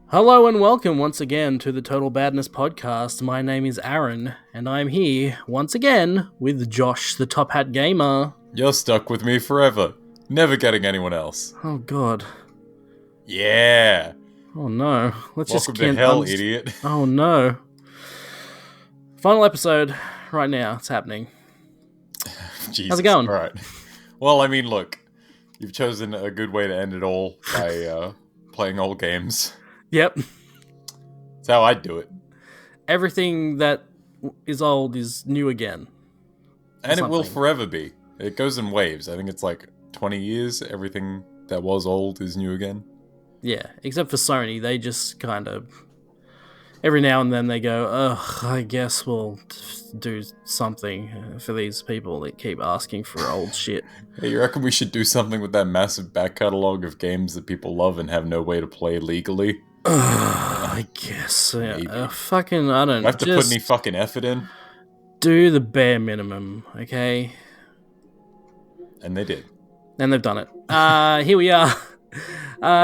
Hello and welcome once again to the Total Badness podcast. My name is Aaron, and I'm here once again with Josh, the Top Hat Gamer. You're stuck with me forever. Never getting anyone else. Oh God. Yeah. Oh no. Welcome to hell, idiot. Oh no. Final episode right now. It's happening. Jesus. How's it going? Alright. Well, I mean, look. You've chosen a good way to end it all by playing old games. Yep. That's how I'd do it. Everything that is old is new again. And it will forever be. It goes in waves. I think it's like 20 years. Everything that was old is new again. Yeah, except for Sony. They just kind of... Every now and then they go, ugh, I guess we'll do something for these people that keep asking for old shit. Hey, you reckon we should do something with that massive back catalogue of games that people love and have no way to play legally? I guess. Yeah. Fucking, I don't... Do I have to put any fucking effort in? Do the bare minimum, okay? And they did. And they've done it. Here we are.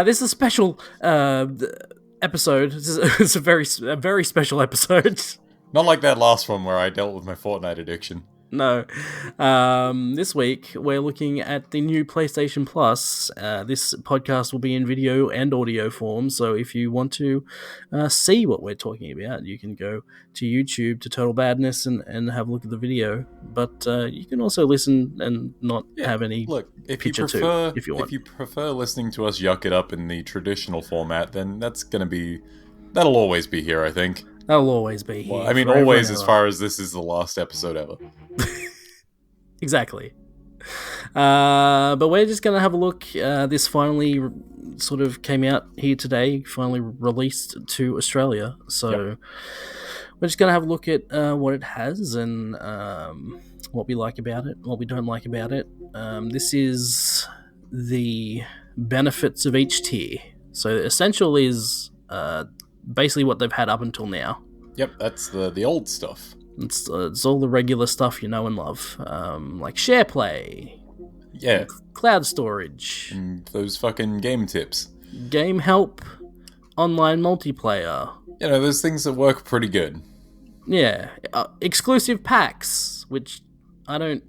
This is a special... episode. It's a very special episode. Not like that last one where I dealt with my Fortnite addiction. No. This week, we're looking at the new PlayStation Plus. This podcast will be in video and audio form, so if you want to see what we're talking about, you can go to YouTube to Total Badness and have a look at the video. But you can also listen and not have any picture too, if you want. If you prefer listening to us yuck it up in the traditional format, then that'll always be here, I think. That'll always be here. Well, I mean, always as far as this is the last episode ever. Exactly. But we're just going to have a look. This finally sort of came out here today, finally released to Australia. So we're just going to have a look at what it has and what we like about it, what we don't like about it. This is the benefits of each tier. So Essential is... basically what they've had up until now. Yep, that's the old stuff. It's all the regular stuff you know and love, like share play, cloud storage, and those fucking game tips, game help, online multiplayer. You know, those things that work pretty good. Yeah, exclusive packs, which I don't...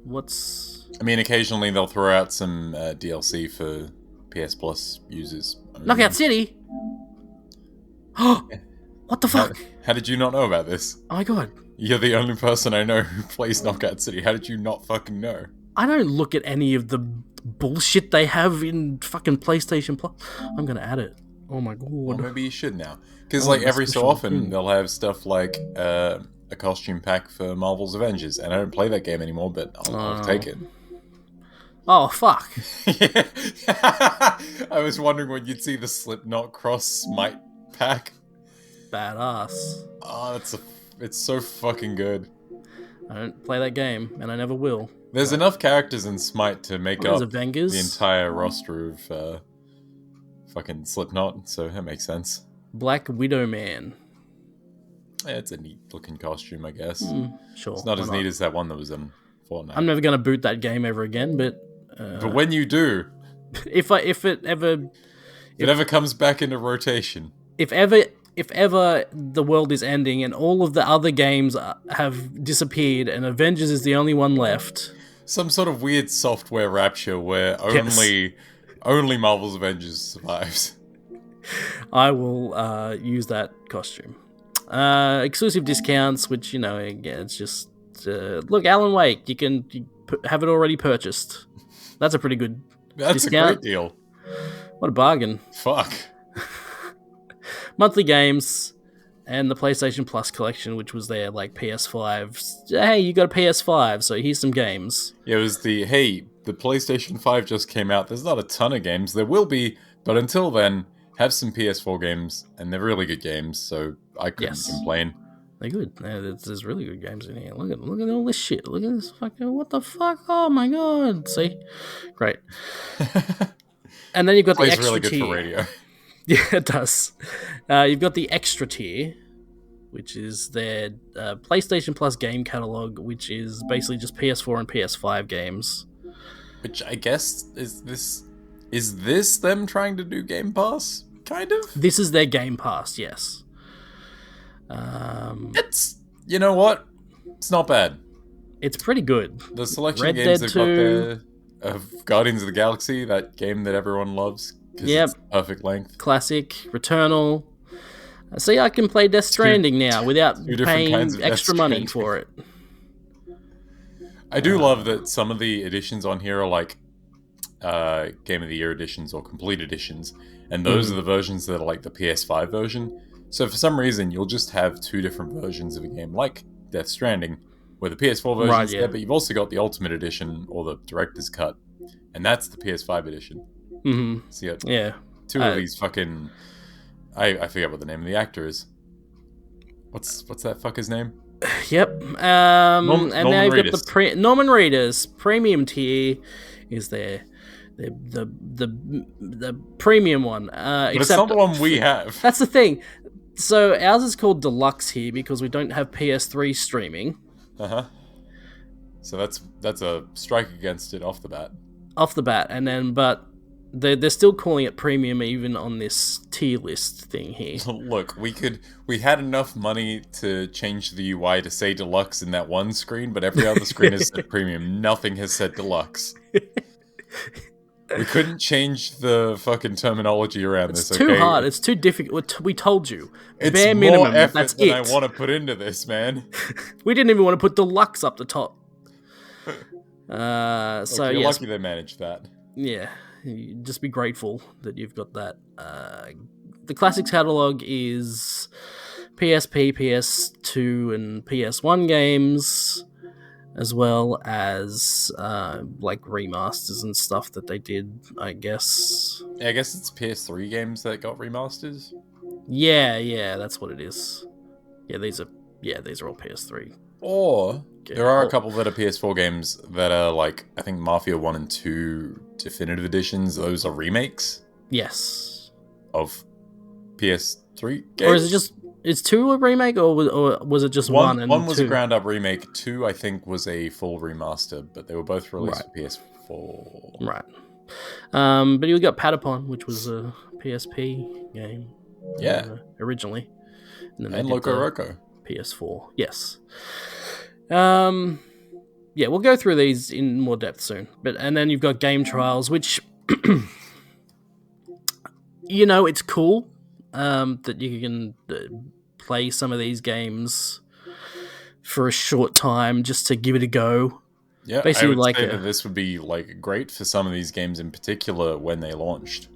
I mean, occasionally they'll throw out some DLC for PS Plus users. Knockout City? What the fuck? How did you not know about this? Oh my god. You're the only person I know who plays Knockout City. How did you not fucking know? I don't look at any of the bullshit they have in fucking PlayStation Plus. I'm gonna add it. Oh my god. Well, maybe you should now. Because every so often they'll have stuff like a costume pack for Marvel's Avengers. And I don't play that game anymore, but I'll take it. Oh, fuck. I was wondering when you'd see the Slipknot Cross Smite pack. Badass. Oh, it's so fucking good. I don't play that game, and I never will. There's enough characters in Smite to make up Avengers? the entire roster of fucking Slipknot, so that makes sense. Black Widow Man. Yeah, it's a neat looking costume, I guess. Sure. It's not as neat as that one that was in Fortnite. I'm never going to boot that game ever again, but... but when you do... if it ever comes back into rotation... If ever the world is ending and all of the other games have disappeared and Avengers is the only one left... Some sort of weird software rapture where only Marvel's Avengers survives. I will use that costume. Exclusive discounts, which, again, it's just... look, Alan Wake, you can have it already purchased. That's a pretty good discount. A great deal. What a bargain. Fuck. Monthly games and the PlayStation Plus collection, which was there, like PS5. Hey, you got a PS5, so here's some games. Yeah, it was the PlayStation 5 just came out. There's not a ton of games. There will be, but until then, have some PS4 games, and they're really good games, so I couldn't complain. They're good. There's really good games in here. Look at all this shit. Look at this fucking... What the fuck? Oh my god. See? Great. And then you've got the extra really good tier. For radio. Yeah, it does. You've got the extra tier, which is their PlayStation Plus game catalog, which is basically just PS4 and PS5 games. Which I guess is this them trying to do Game Pass? kind of. This is their Game Pass, yes. It's, you know what? It's not bad. It's pretty good. The selection Red of games Dead they've got 2. there of Guardians of the Galaxy, that game that everyone loves because Yep. it's perfect length. Classic, Returnal. See, I can play Death Stranding now without paying extra money for it. I do love that some of the editions on here are like Game of the Year editions or complete editions, and those are the versions that are like the PS5 version. So for some reason, you'll just have two different versions of a game, like Death Stranding, where the PS4 version is there, but you've also got the Ultimate Edition or the Director's Cut, and that's the PS5 edition. Mm-hmm. So you got yeah. two of these fucking... I forget what the name of the actor is. What's that fucker's name? Yep. And now you've got the Norman Reedus premium tier is there. The premium one. But it's not the one we have. That's the thing. So ours is called Deluxe here because we don't have PS3 streaming. So that's a strike against it off the bat. And then but they're still calling it premium even on this tier list thing here. Look, we had enough money to change the UI to say deluxe in that one screen, but every other screen has said premium. Nothing has said deluxe. We couldn't change the fucking terminology around this. It's too hard. It's too difficult. We told you. It's bare more minimum. effort That's than it. I want to put into this, man. We didn't even want to put deluxe up the top. So you're yes, lucky they managed that. Yeah, you just be grateful that you've got that. The classics catalog is PSP, PS2, and PS1 games, as well as like remasters and stuff that they did, I guess. Yeah, I guess it's PS3 games that got remasters. Yeah, that's what it is. Yeah, these are all PS3. Or there are a couple that are PS4 games that are like, I think Mafia 1 and 2 Definitive Editions. Those are remakes. Yes. Of PS3 games. Or is 2 a remake, or was it just 1 and 2? 1 was a ground up remake. 2, I think, was a full remaster, but they were both released for PS4. Right. But you got Patapon, which was a PSP game. Yeah. Originally. And Loco Roco. PS4. Yes. Yeah, we'll go through these in more depth soon. And then you've got Game Trials, which it's cool that you can play some of these games for a short time just to give it a go. Yeah, basically, I would say that this would be like great for some of these games in particular when they launched.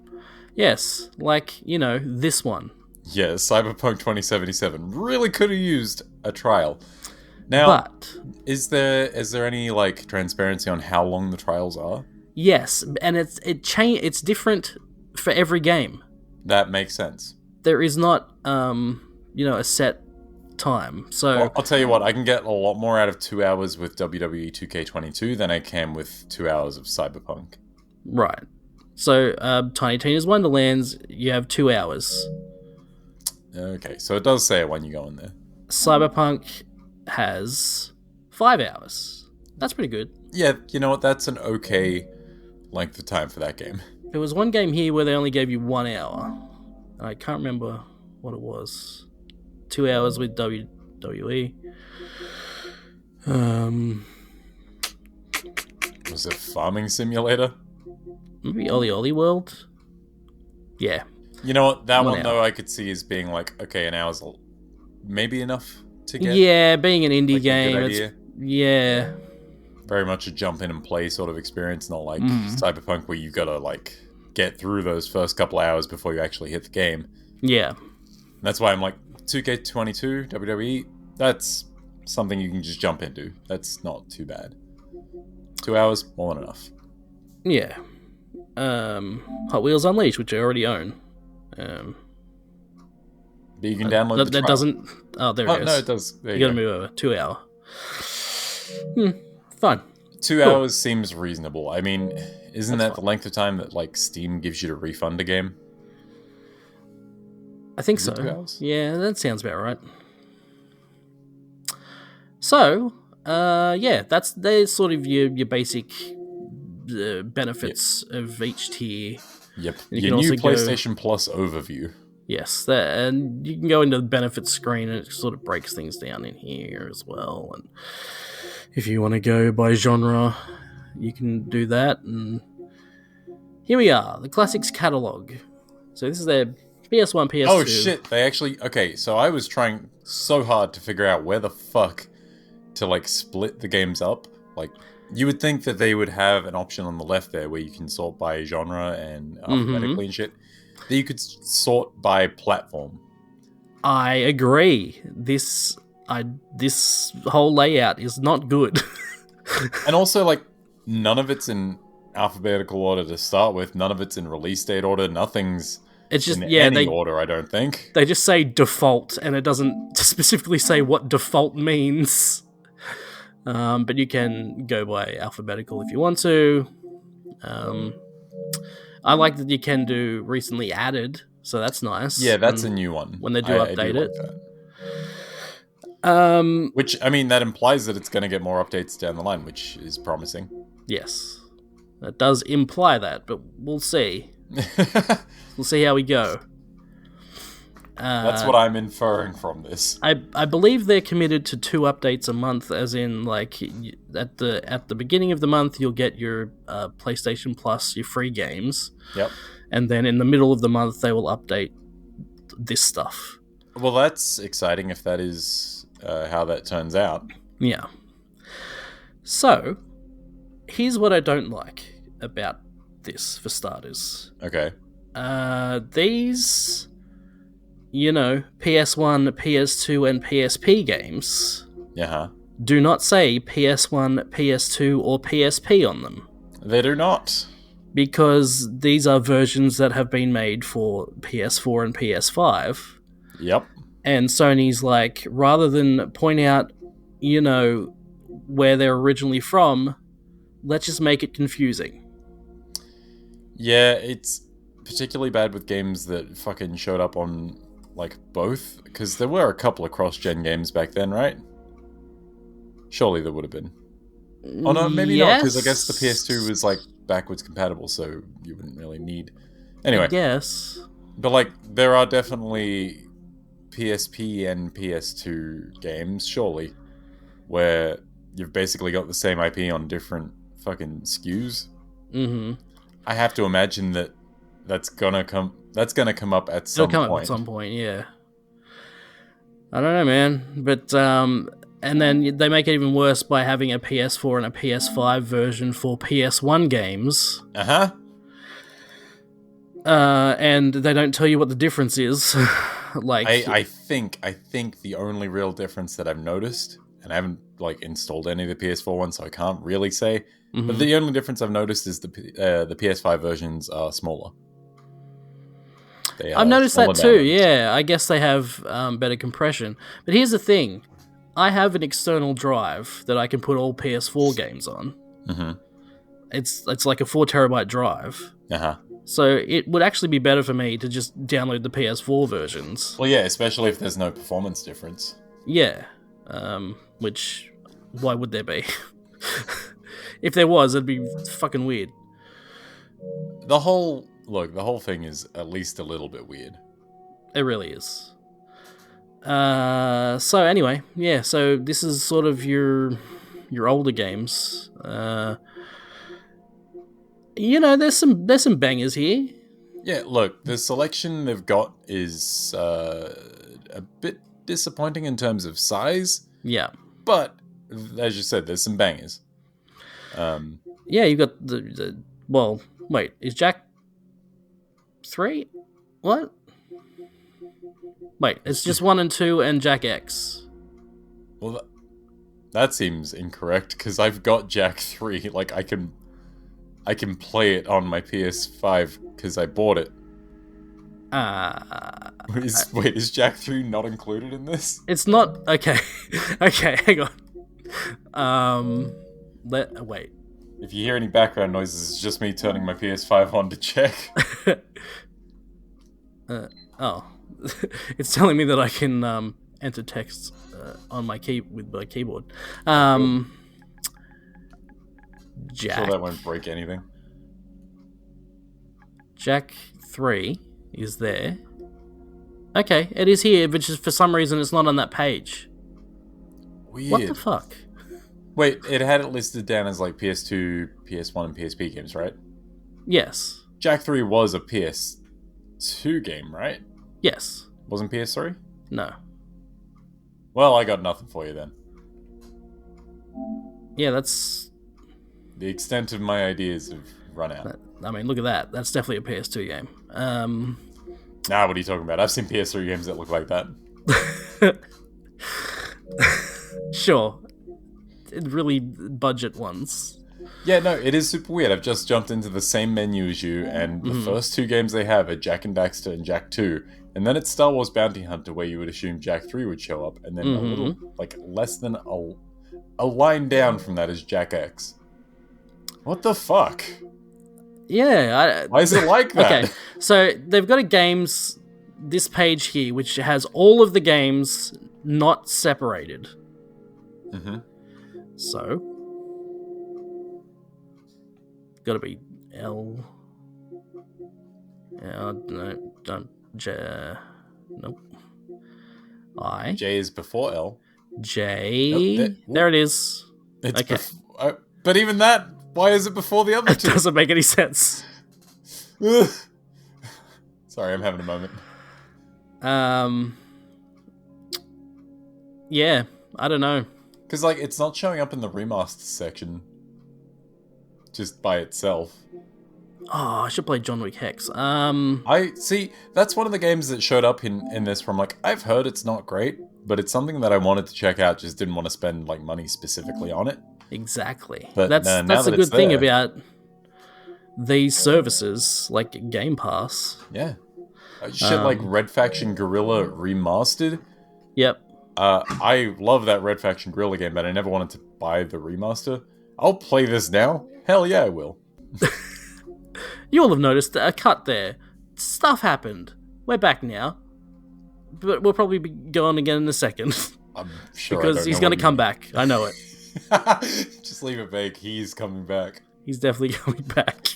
Like this one. Yeah, Cyberpunk 2077 really could have used a trial. Now, is there any like transparency on how long the trials are? Yes, and it's different for every game. That makes sense. There is not a set time. So I'll tell you what, I can get a lot more out of 2 hours with WWE 2K22 than I can with 2 hours of Cyberpunk. Right. So Tiny Tina's Wonderlands, you have 2 hours. Okay, so it does say it when you go in there. Cyberpunk has 5 hours. That's pretty good. Yeah, you know what? That's an okay length of time for that game. There was one game here where they only gave you 1 hour. I can't remember what it was. 2 hours with WWE. Was it Farming Simulator? Maybe Ollie World? Yeah. You know what? That one, though, I could see as being like, okay, an hour's maybe enough to get. Yeah, being an indie game. Yeah. Very much a jump in and play sort of experience, not like Cyberpunk where you've got to like get through those first couple hours before you actually hit the game. Yeah. And that's why I'm like, 2K22, WWE, that's something you can just jump into. That's not too bad. 2 hours, more than enough. Yeah. Hot Wheels Unleashed, which I already own. But you can download the that trial. Doesn't... Oh, there it is. No, it does. There you gotta move over. 2 hour. Fun. 2 hours seems reasonable. I mean, isn't that the length of time that like Steam gives you to refund a game? I think so. 2 hours? Yeah, that sounds about right. So, there's sort of your basic benefits of each tier. Yep. You Your can new also go, PlayStation Plus overview. yes, and you can go into the benefits screen and it sort of breaks things down in here as well. And if you want to go by genre, you can do that. And here we are, the Classics catalog. So this is their PS1, Oh PS2. shit, they actually... Okay, so I was trying so hard to figure out where the fuck to, like, split the games up. Like, you would think that they would have an option on the left there where you can sort by genre and alphabetically and shit. That you could sort by platform. I agree. This whole layout is not good. And also, like, none of it's in alphabetical order to start with. None of it's in release date order. Nothing's It's just, in yeah, any order, I don't think. they just say default, and it doesn't specifically say what default means. But you can go by alphabetical if you want to. I like that you can do recently added, so that's nice. Yeah, that's a new one. When they do I do update like it. that. Um, Which, I mean, that implies that it's going to get more updates down the line, which is promising. yes, that does imply that, but we'll see. We'll see how we go. That's what I'm inferring from this. I believe they're committed to 2 updates a month, as in, like, at the beginning of the month you'll get your PlayStation Plus, your free games. Yep. And then in the middle of the month they will update this stuff. Well, that's exciting if that is how that turns out. Yeah. So, here's what I don't like about this, for starters. Okay. These, PS1, PS2, and PSP games Yeah. do not say PS1, PS2, or PSP on them. They do not. Because these are versions that have been made for PS4 and PS5. Yep. And Sony's like, rather than point out, where they're originally from, let's just make it confusing. Yeah, it's particularly bad with games that fucking showed up on, like, both. Because there were a couple of cross-gen games back then, right? Surely there would have been. Oh no, maybe not, because I guess the PS2 was, like, backwards compatible, so you wouldn't really need... Anyway. Yes. But, like, there are definitely PSP and PS2 games, surely, where you've basically got the same IP on different fucking SKUs. Mm-hmm. I have to imagine that that's gonna come up at some point. It'll come up at some point, yeah. I don't know, man. But, and then they make it even worse by having a PS4 and a PS5 version for PS1 games. Uh-huh. And they don't tell you what the difference is. Like, I think the only real difference that I've noticed, and I haven't, like, installed any of the PS4 ones, so I can't really say, but the only difference I've noticed is the PS5 versions are smaller. I've noticed that too, yeah. I guess they have better compression. But here's the thing. I have an external drive that I can put all PS4 games on. Mm-hmm. It's like a 4 terabyte drive. Uh-huh. So it would actually be better for me to just download the PS4 versions. Well, yeah, especially if there's no performance difference. Yeah. Which, why would there be? If there was, it'd be fucking weird. The whole thing is at least a little bit weird. It really is. So anyway, yeah, so this is sort of your older games. There's some bangers here. Yeah, look, the selection they've got is a bit disappointing in terms of size. Yeah. But, as you said, there's some bangers. Yeah, you've got the well, wait, is Jack 3? What? Wait, it's just 1 and 2 and Jack X. Well, that seems incorrect, because I've got Jack 3. Like, I can play it on my PS5, because I bought it. Is Jack 3 not included in this? It's not... Okay. Okay, hang on. Wait. If you hear any background noises, it's just me turning my PS5 on to check. Oh. It's telling me that I can enter text on my with my keyboard. Jack. Sure that won't break anything. Jack 3 is there. Okay, it is here, but just for some reason it's not on that page. Weird. What the fuck? Wait, it had it listed down as like PS2, PS1, and PSP games, right? Yes. Jack 3 was a PS2 game, right? Yes. Wasn't PS3? No. Well, I got nothing for you then. Yeah, that's... The extent of my ideas have run out. I mean, look at that. That's definitely a PS2 game. Nah, what are you talking about? I've seen PS3 games that look like that. Sure. Really budget ones. Yeah, no, it is super weird. I've just jumped into the same menu as you, and the first two games they have are Jak and Daxter and Jak 2. And then it's Star Wars Bounty Hunter, where you would assume Jak 3 would show up. And then a little, like, less than a line down from that is Jak X. What the fuck? Yeah. Why is it like that? Okay, so they've got this page here, which has all of the games not separated. Mm-hmm. So, gotta be L. No, don't. Nope. I. J is before L. J. Nope, there it is. It's okay. But even that, why is it before the other two? It doesn't make any sense. Sorry, I'm having a moment. Yeah, I don't know. Because, like, it's not showing up in the remastered section just by itself. Oh, I should play John Wick Hex. I see, that's one of the games that showed up in this where I'm like, I've heard it's not great, but it's something that I wanted to check out, just didn't want to spend, like, money specifically on it. Exactly. But that's that a good thing there, about these services, like Game Pass. Yeah. Shit like Red Faction Guerrilla Remastered. Yep. I love that Red Faction Guerrilla game, but I never wanted to buy the remaster. I'll play this now. Hell yeah, I will. You all have noticed a cut there. Stuff happened. We're back now. But we'll probably be going again in a second. I'm sure because he's going to come back. I know it. Just leave it vague. He's coming back. He's definitely coming back.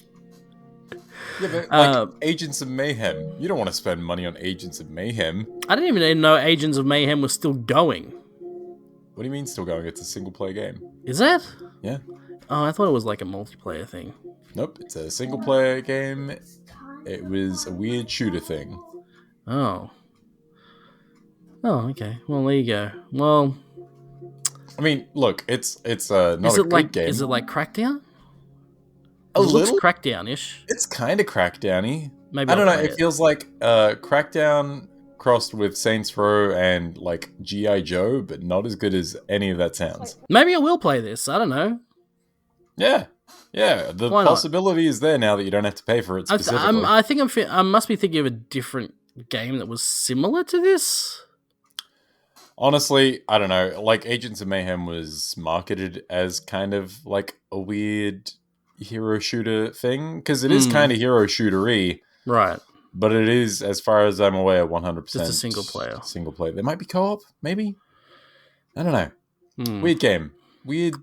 Yeah, but like Agents of Mayhem. You don't want to spend money on Agents of Mayhem. I didn't even know Agents of Mayhem was still going. What do you mean still going? It's a single-player game. Is it? Yeah. Oh, I thought it was like a multiplayer thing. Nope, it's a single-player game. It was a weird shooter thing. Oh. Oh, okay. Well, there you go. Well... I mean, look, it's not a good game. Is it like Crackdown? A little? It looks Crackdown-ish. It's kind of Crackdown-y. Maybe I don't know, it feels like Crackdown crossed with Saints Row and, like, G.I. Joe, but not as good as any of that sounds. Maybe I will play this. I don't know. Yeah. Yeah, the possibility is there now that you don't have to pay for it specifically. I think I must be thinking of a different game that was similar to this. Honestly, I don't know. Like, Agents of Mayhem was marketed as kind of like a weird hero shooter thing, because it is kind of hero shootery. Right. But it is, as far as I'm aware, 100% just a single player. Single player. There might be co-op, maybe? I don't know. Weird game. Weird.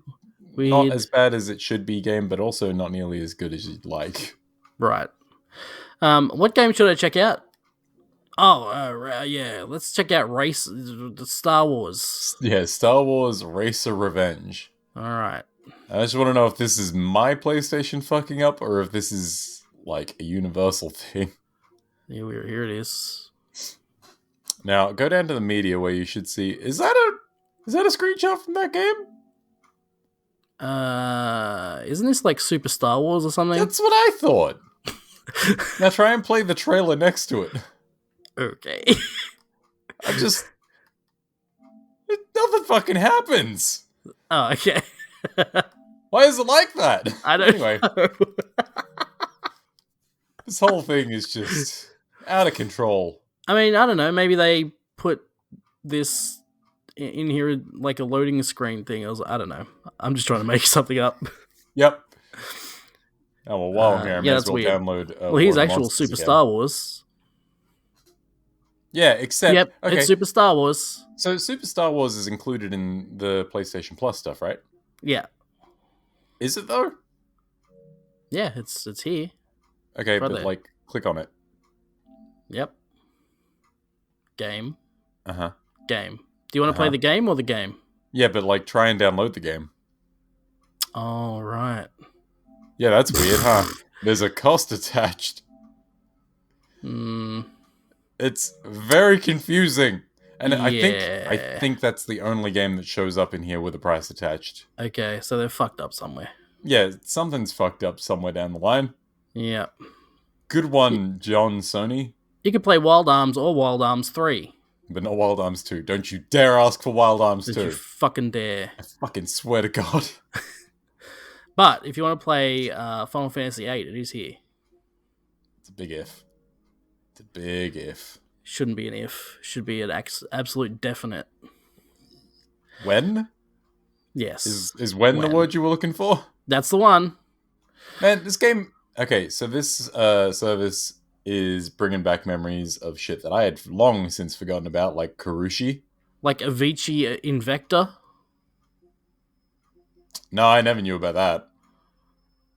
Not as bad as it should be game, but also not nearly as good as you'd like. Right. What game should I check out? Oh, yeah. Let's check out Star Wars. Yeah, Star Wars Racer Revenge. All right. I just want to know if this is my PlayStation fucking up, or if this is, like, a universal thing. Here it is. Now, go down to the media where you should see... Is that a screenshot from that game? Isn't this like Super Star Wars or something? That's what I thought. Now try and play the trailer next to it. Okay. Nothing fucking happens. Oh, okay. Why is it like that? I don't know. This whole thing is just out of control. I mean, I don't know. Maybe they put this in here like a loading screen thing. I don't know. I'm just trying to make something up. Yep. Oh, well, while I'm here, I may as well weird. download... well, here's actual Super Star Wars. Yeah, except... Yep, okay. It's Super Star Wars. So Super Star Wars is included in the PlayStation Plus stuff, right? Yeah. Is it, though? Yeah, it's here. Okay, right but, there. like, Click on it. Yep. Game. Uh-huh. Game. Do you want to play the game or the game? Yeah, but like try and download the game. Oh, right. Yeah, that's weird, huh? There's a cost attached. It's very confusing. And yeah. I think that's the only game that shows up in here with a price attached. Okay, so they're fucked up somewhere. Yeah, something's fucked up somewhere down the line. Yeah. Good one, John Sony. You could play Wild Arms or Wild Arms 3. But not Wild Arms 2. Don't you dare ask for Wild Arms 2. Don't you fucking dare. I fucking swear to God. But if you want to play Final Fantasy VIII, it is here. It's a big if. It's a big if. Shouldn't be an if. Should be an absolute definite. When? Yes. Is when the word you were looking for? That's the one. Man, this game... Okay, so this service is bringing back memories of shit that I had long since forgotten about, like Karushi. Like Avicii Invector? No, I never knew about that.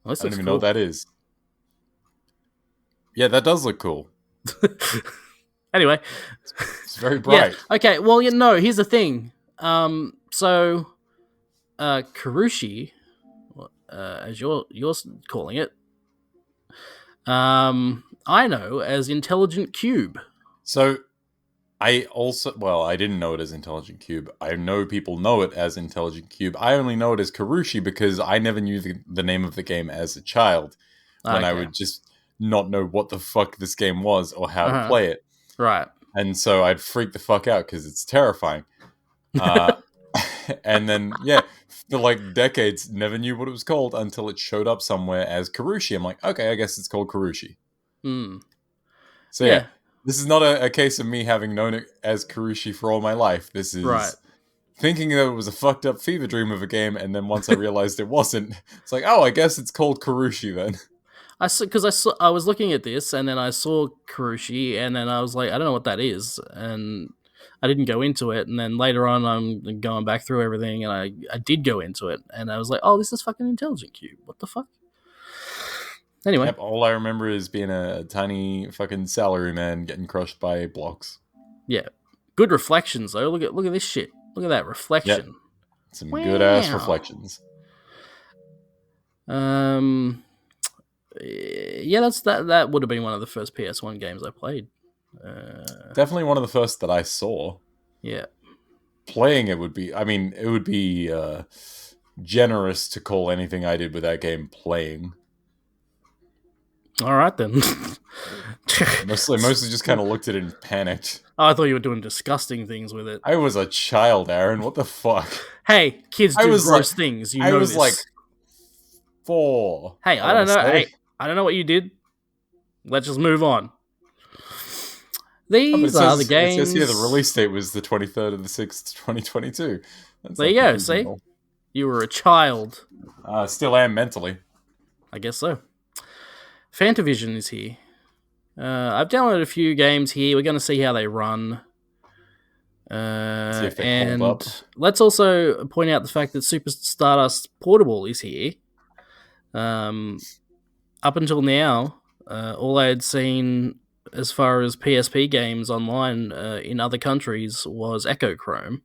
Well, I don't even know what that is. Yeah, that does look cool. Anyway. It's very bright. Yeah. Okay, well, here's the thing. Karushi, as you're calling it, I know as Intelligent Cube. So, I didn't know it as Intelligent Cube. I know people know it as Intelligent Cube. I only know it as Karushi because I never knew the name of the game as a child. When I would just not know what the fuck this game was or how to play it. Right. And so I'd freak the fuck out because it's terrifying. And then, for like decades, never knew what it was called until it showed up somewhere as Karushi. I'm like, okay, I guess it's called Karushi. So yeah, this is not a case of me having known it as Karushi for all my life. This is thinking that it was a fucked up fever dream of a game, and then once I realized it wasn't, it's like, oh, I guess it's called Karushi then. I was looking at this, and then I saw Karushi, and then I was like, I don't know what that is, and I didn't go into it, and then later on, I'm going back through everything, and I did go into it, and I was like, oh, this is fucking Intelligent Cube. What the fuck? Anyway. Yep, all I remember is being a tiny fucking salaryman getting crushed by blocks. Yeah. Good reflections, though. Look at this shit. Look at that reflection. Yep. Some good-ass reflections. Yeah, that would have been one of the first PS1 games I played. Definitely one of the first that I saw. Yeah. Playing it would be generous to call anything I did with that game playing. All right, then. mostly just kind of looked at it and panicked. Oh, I thought you were doing disgusting things with it. I was a child, Aaron. What the fuck? Hey, kids do gross things. I was like 4. Hey, I don't know. Hey, I don't know what you did. Let's just move on. These are the games. It says here the release date was the 23rd of the 6th, 2022. There you go. See, you were a child. Still am mentally. I guess so. Fantavision is here. I've downloaded a few games here. We're going to see how they run. See if they hold up. Let's also point out the fact that Super Stardust Portable is here. Up until now, all I had seen as far as PSP games online in other countries was Echo Chrome.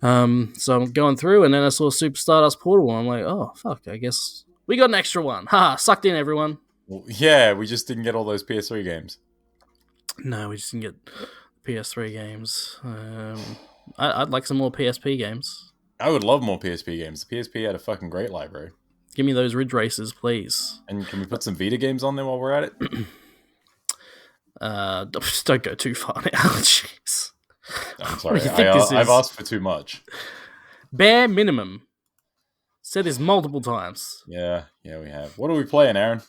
So I'm going through, and then I saw Super Stardust Portable, and I'm like, oh, fuck, I guess we got an extra one. Ha, sucked in, everyone. Well, yeah, we just didn't get all those PS3 games. No, we just didn't get PS3 games. I'd like some more PSP games. I would love more PSP games. The PSP had a fucking great library. Give me those Ridge Racers, please. And can we put some Vita games on there while we're at it? Don't go too far now. Jeez. I'm sorry. I've asked for too much. Bare minimum. Said this multiple times. Yeah, we have. What are we playing, Aaron?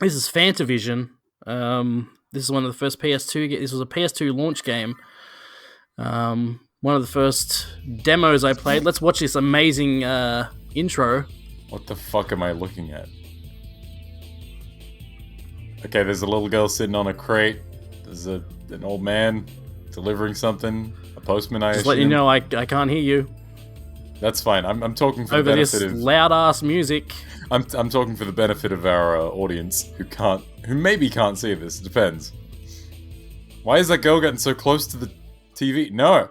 This is Fantavision. This is one of the first PS2. This was a PS2 launch game. One of the first demos I played. Let's watch this amazing intro. What the fuck am I looking at? Okay, there's a little girl sitting on a crate. There's an old man delivering something. A postman, I assume. Just let you know, I can't hear you. That's fine. I'm talking for the over benefit this of. loud ass music. I'm talking for the benefit of our audience who maybe can't see this. It depends. Why is that girl getting so close to the TV? No.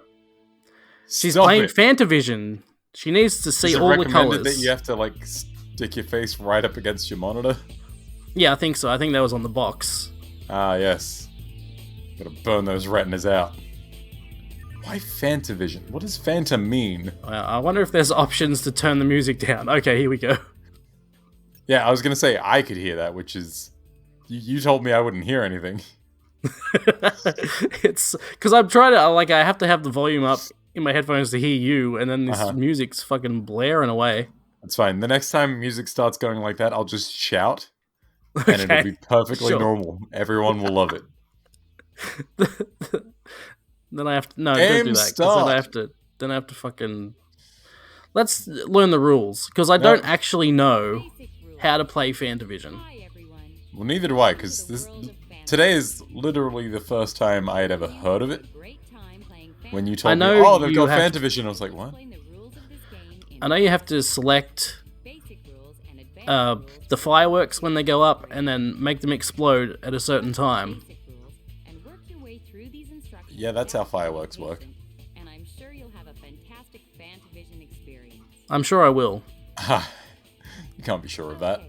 She's Stop playing it. Fantavision. She needs to see Is it all the recommended that colors. you have to like stick your face right up against your monitor? Yeah, I think so. I think that was on the box. Ah, yes. Gotta burn those retinas out. Why Fantavision? What does Fanta mean? I wonder if there's options to turn the music down. Okay, here we go. Yeah, I was gonna say I could hear that, which is... You told me I wouldn't hear anything. It's because I'm trying to I have to have the volume up in my headphones to hear you, and then this music's fucking blaring away. That's fine. The next time music starts going like that, I'll just shout, and it'll be perfectly normal. Everyone will love it. Then I have to don't do that, because then I have to fucking... Let's learn the rules, because I don't actually know how to play Fantavision. Well, neither do I, because today is literally the first time I had ever heard of it. When you told me, oh, they've got Fantavision, I was like, what? I know you have to select the fireworks when they go up, and then make them explode at a certain time. Yeah, that's how fireworks work. I'm sure I will. You can't be sure of that.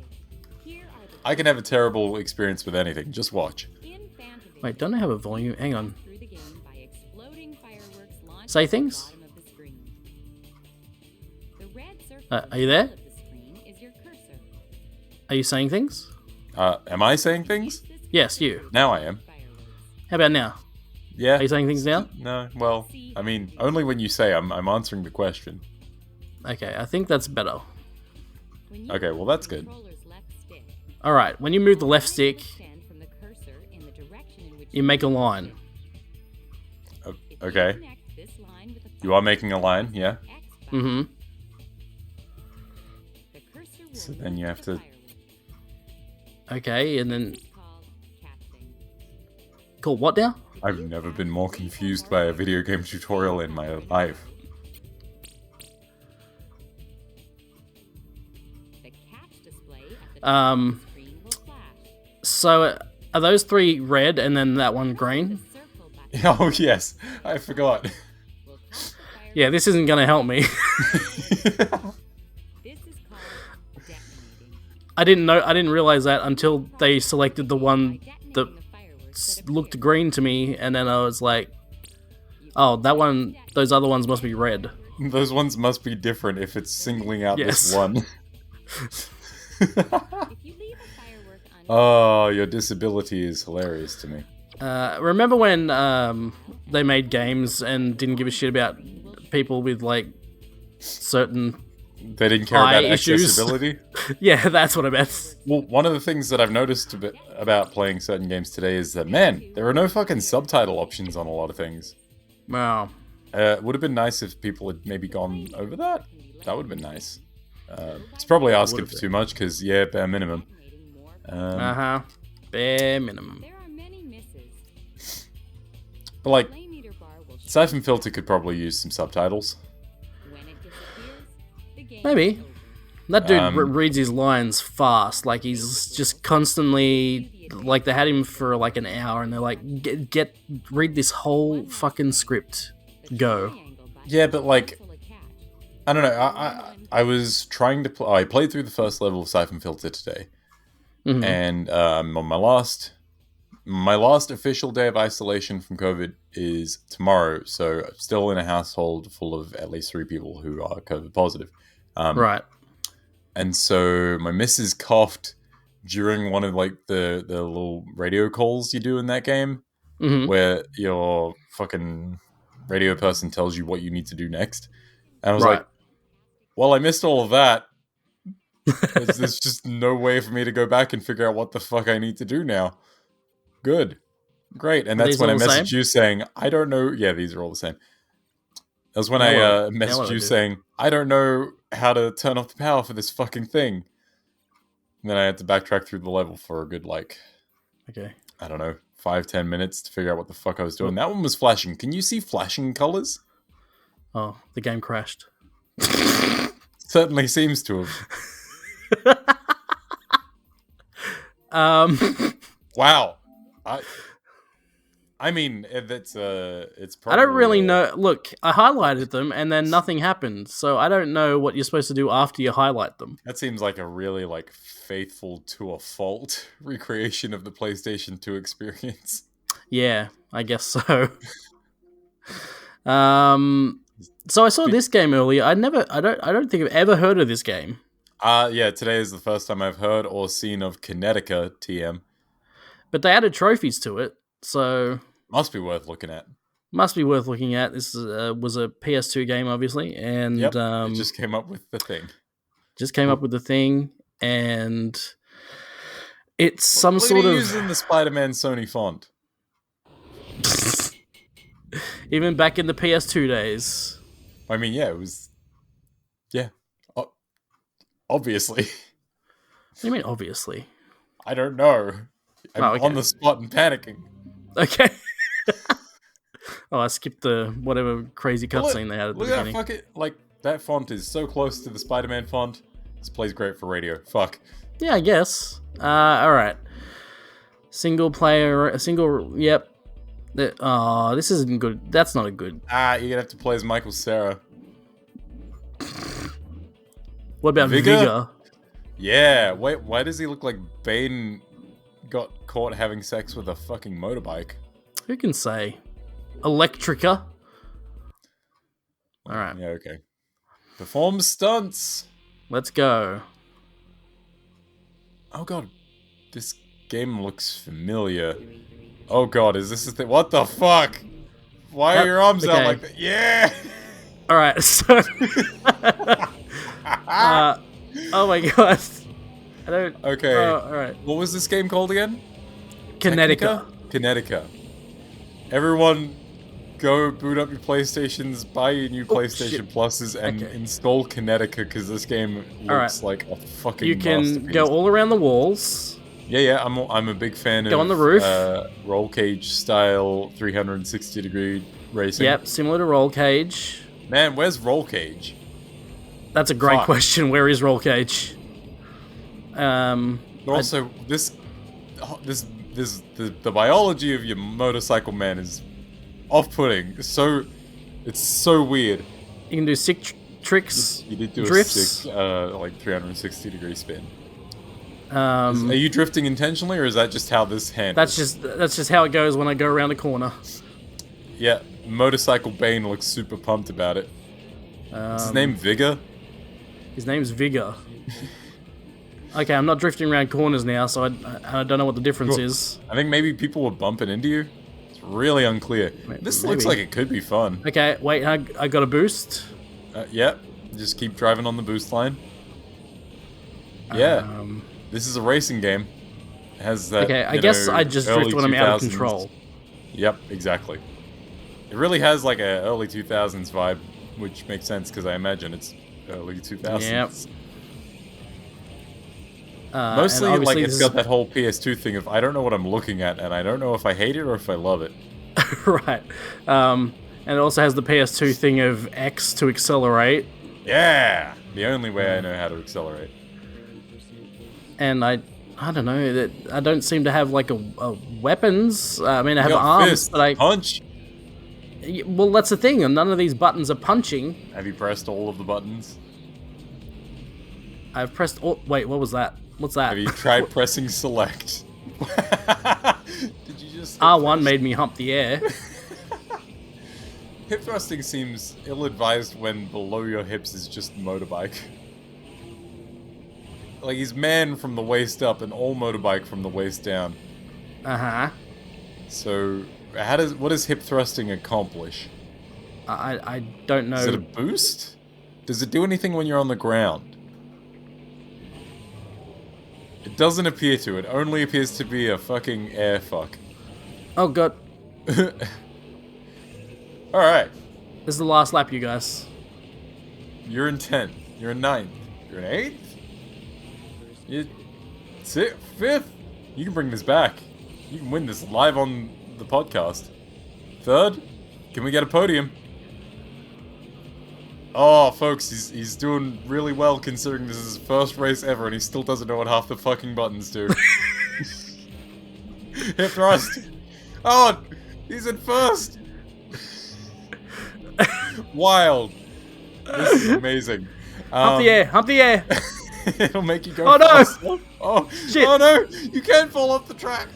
I can have a terrible experience with anything. Just watch. Wait, don't I have a volume? Hang on. Say things? Are you there? Are you saying things? Am I saying things? Yes, you. Now I am. How about now? Yeah. Are you saying things now? No, well, I mean, only when you say I'm answering the question. Okay, I think that's better. Okay, well that's good. Alright, when you move the left stick, you make a line. Okay. You are making a line, yeah? Mm-hmm. So then you have to... Okay, and then... Cool, what now? I've never been more confused by a video game tutorial in my life. So, are those three red and then that one green? Oh, yes. I forgot. Yeah, this isn't gonna help me. I didn't realize that until they selected the one that looked green to me, and then I was like, oh, those other ones must be red. Those ones must be different if it's singling out this one. Oh, your disability is hilarious to me. Remember when they made games and didn't give a shit about people with like certain... They didn't care about issues. accessibility? Yeah, that's what I meant. Well, one of the things that I've noticed about playing certain games today is that, man, there are no fucking subtitle options on a lot of things. Wow. Would have been nice if people had maybe gone over that. That would have been nice. It's probably asking for too much, because, yeah, bare minimum. Bare minimum. But, like, Siphon Filter could probably use some subtitles. Maybe. That dude reads his lines fast. Like, he's just constantly... Like, they had him for, like, an hour, and they're like, read this whole fucking script. Go. Yeah, but, like... I don't know. I was trying to... I played through the first level of Siphon Filter today. Mm-hmm. And on my last official day of isolation from COVID is tomorrow. So I'm still in a household full of at least 3 people who are COVID positive. Right. And so my missus coughed during one of like the little radio calls you do in that game, where your fucking radio person tells you what you need to do next. And I was like, well, I missed all of that. There's just no way for me to go back and figure out what the fuck I need to do now. Good. Great. And that's when I messaged you saying, I don't know. Yeah, these are all the same. That was when I messaged you saying, I don't know how to turn off the power for this fucking thing. And then I had to backtrack through the level for a good, like, I don't know, 5-10 minutes to figure out what the fuck I was doing. That one was flashing. Can you see flashing colors? Oh, the game crashed. Certainly seems to have. Um, Wow. I mean, it's I don't probably really know. Look, I highlighted them and then nothing happened, so I don't know what you're supposed to do after you highlight them. that seems like a really like faithful to a fault recreation of the PlayStation 2 experience. Yeah, I guess so. So I saw this game earlier. I don't think I've ever heard of this game. Yeah, today is the first time I've heard or seen of Kinetica TM. But they added trophies to it, so Must be worth looking at. must be worth looking at. This was a PS2 game, obviously, and Yep, it just came up with the thing. just came up with the thing, and it's some Look sort at of using the Spider-Man Sony font. even back in the PS2 days. I mean, yeah, it was. Yeah, obviously. What do you mean, obviously? I don't know. I'm Oh, okay. on the spot and panicking. Okay. Oh, I skipped the whatever crazy cutscene they had at the Look at beginning. that fucking like that font is so close to the Spider-Man font. This plays great for radio. Fuck. Yeah, I guess. All right. Single player. Single. Yep. This isn't good. That's not a good. You're gonna have to play as Michael Cera. What about Vigor? Vigor? Yeah. Wait, why does he look like Bane got caught having sex with a fucking motorbike? Who can say? Electrica. All right. Yeah. Okay. Perform stunts. Let's go. Oh god, this game looks familiar. Oh god, is this the thing? What the fuck? Why are your arms out like that? Yeah! All right, so... oh my god. I don't... Okay. all right. What was this game called again? Kinetica. Kinetica. Everyone, go boot up your PlayStations, buy your new PlayStation shit. Pluses, and install Kinetica, because this game looks like a fucking You can masterpiece. go all around the walls. Yeah, I'm a big fan of... Go on the roof. Roll cage style 360 degree racing. Yep, similar to Roll Cage. Man, where's Roll Cage? That's a great Fuck. question. Where is Roll Cage? But also, the biology of your motorcycle man is off-putting. It's so weird. You can do sick tricks. You did do drifts. a sick, like 360 degree spin. Are Um, you drifting intentionally, or is that just how this handles? that's just how it goes when I go around the corner. Yeah, Motorcycle Bane looks super pumped about it. Is his name Vigor? His name's Vigor. Okay, I'm not drifting around corners now, so I don't know what the difference is. I think maybe people were bumping into you. It's really unclear. This looks Maybe. like it could be fun. Okay, wait, I got a boost. Yep, just keep driving on the boost line. Yeah. This is a racing game. It has that. Okay, I guess I just drift when I'm out of 2000s. control. Yep, exactly. It really has like a early 2000s vibe, which makes sense because I imagine it's early 2000s. Yep. Mostly, and like obviously it's got that whole PS2 thing of I don't know what I'm looking at, and I don't know if I hate it or if I love it. Right. And it also has the PS2 thing of X to accelerate. Yeah, the only way I know how to accelerate. And I don't know, that I don't seem to have like a weapons. I mean, I have You got arms, fist, but punch. well, that's the thing. And none of these buttons are punching. Have you pressed all of the buttons? I've pressed. Oh, wait, what was that? What's that? Have you tried pressing select? Did you just R1 made me hump the air. Hip thrusting seems ill-advised when below your hips is just motorbike. Like he's man from the waist up and all motorbike from the waist down. Uh-huh. So what does hip thrusting accomplish? I don't know. Is it a boost? Does it do anything when you're on the ground? It doesn't appear to. It only appears to be a fucking air fuck. Oh god. Alright. This is the last lap, you guys. You're in 10th. You're in 9th. You're in 8th? You're 5th? You can bring this back. You can win this live on the podcast. 3rd? Can we get a podium? Oh, folks, he's doing really well considering this is his first race ever, and he still doesn't know what half the fucking buttons do. Hip thrust. Oh, he's in first. Wild. This is amazing. Hump the air. Hump the air. It'll make you go. Oh no! faster. Oh Shit. Oh no! You can't fall off the track.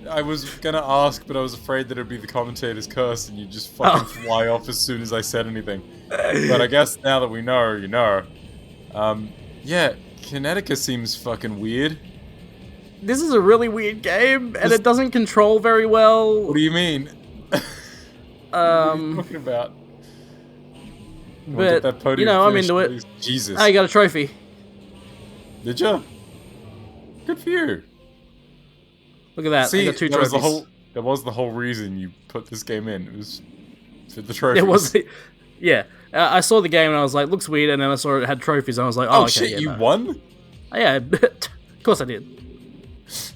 I was gonna ask, but I was afraid that it'd be the commentator's curse, and you'd just fucking fly off as soon as I said anything. But I guess now that we know, you know. Yeah, Kinetica seems fucking weird. This is a really weird game, and it doesn't control very well. What do you mean? What are you talking about? But, that podium you know, I'm finish, into it. please. Jesus. I got a trophy. Did you? Good for you. Look at that. See, I got 2 that was trophies. that was the whole reason you put this game in. It was for the trophies. It was, yeah. I saw the game and I was like, looks weird, and then I saw it had trophies, and I was like, oh, okay, shit, yeah, you no. won? Yeah, of course I did.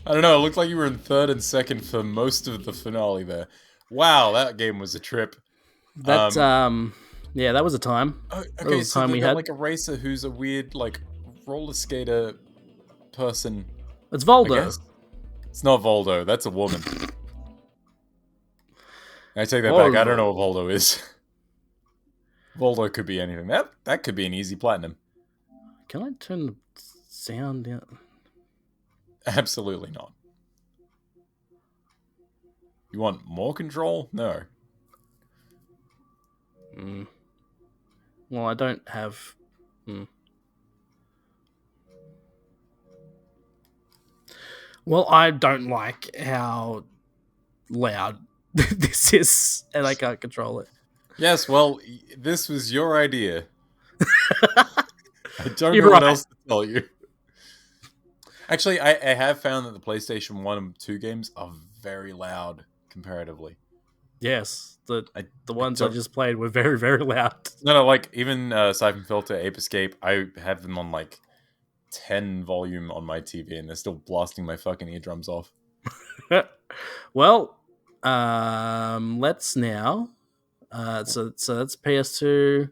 I don't know, it looked like you were in third and second for most of the finale there. Wow, that game was a trip. That, yeah, that was a time. Okay, that was a so time they we got had. like a racer who's a weird, like, roller skater person, It's I Voldo. guess. It's not Voldo, that's a woman. I take that Voldo. back, I don't know what Voldo is. Voldo could be anything. That could be an easy platinum. Can I turn the sound down? Absolutely not. You want more control? No. Well, I don't have... Well, I don't like how loud this is, and I can't control it. Yes, well, this was your idea. I don't You're know what right. else to tell you. Actually, I have found that the PlayStation 1 and 2 games are very loud comparatively. Yes, the ones I don't- just played were very, very loud. No, like, even Siphon Filter, Ape Escape, I have them on, like, 10 volume on my TV, and they're still blasting my fucking eardrums off. Well, let's now... so that's PS2.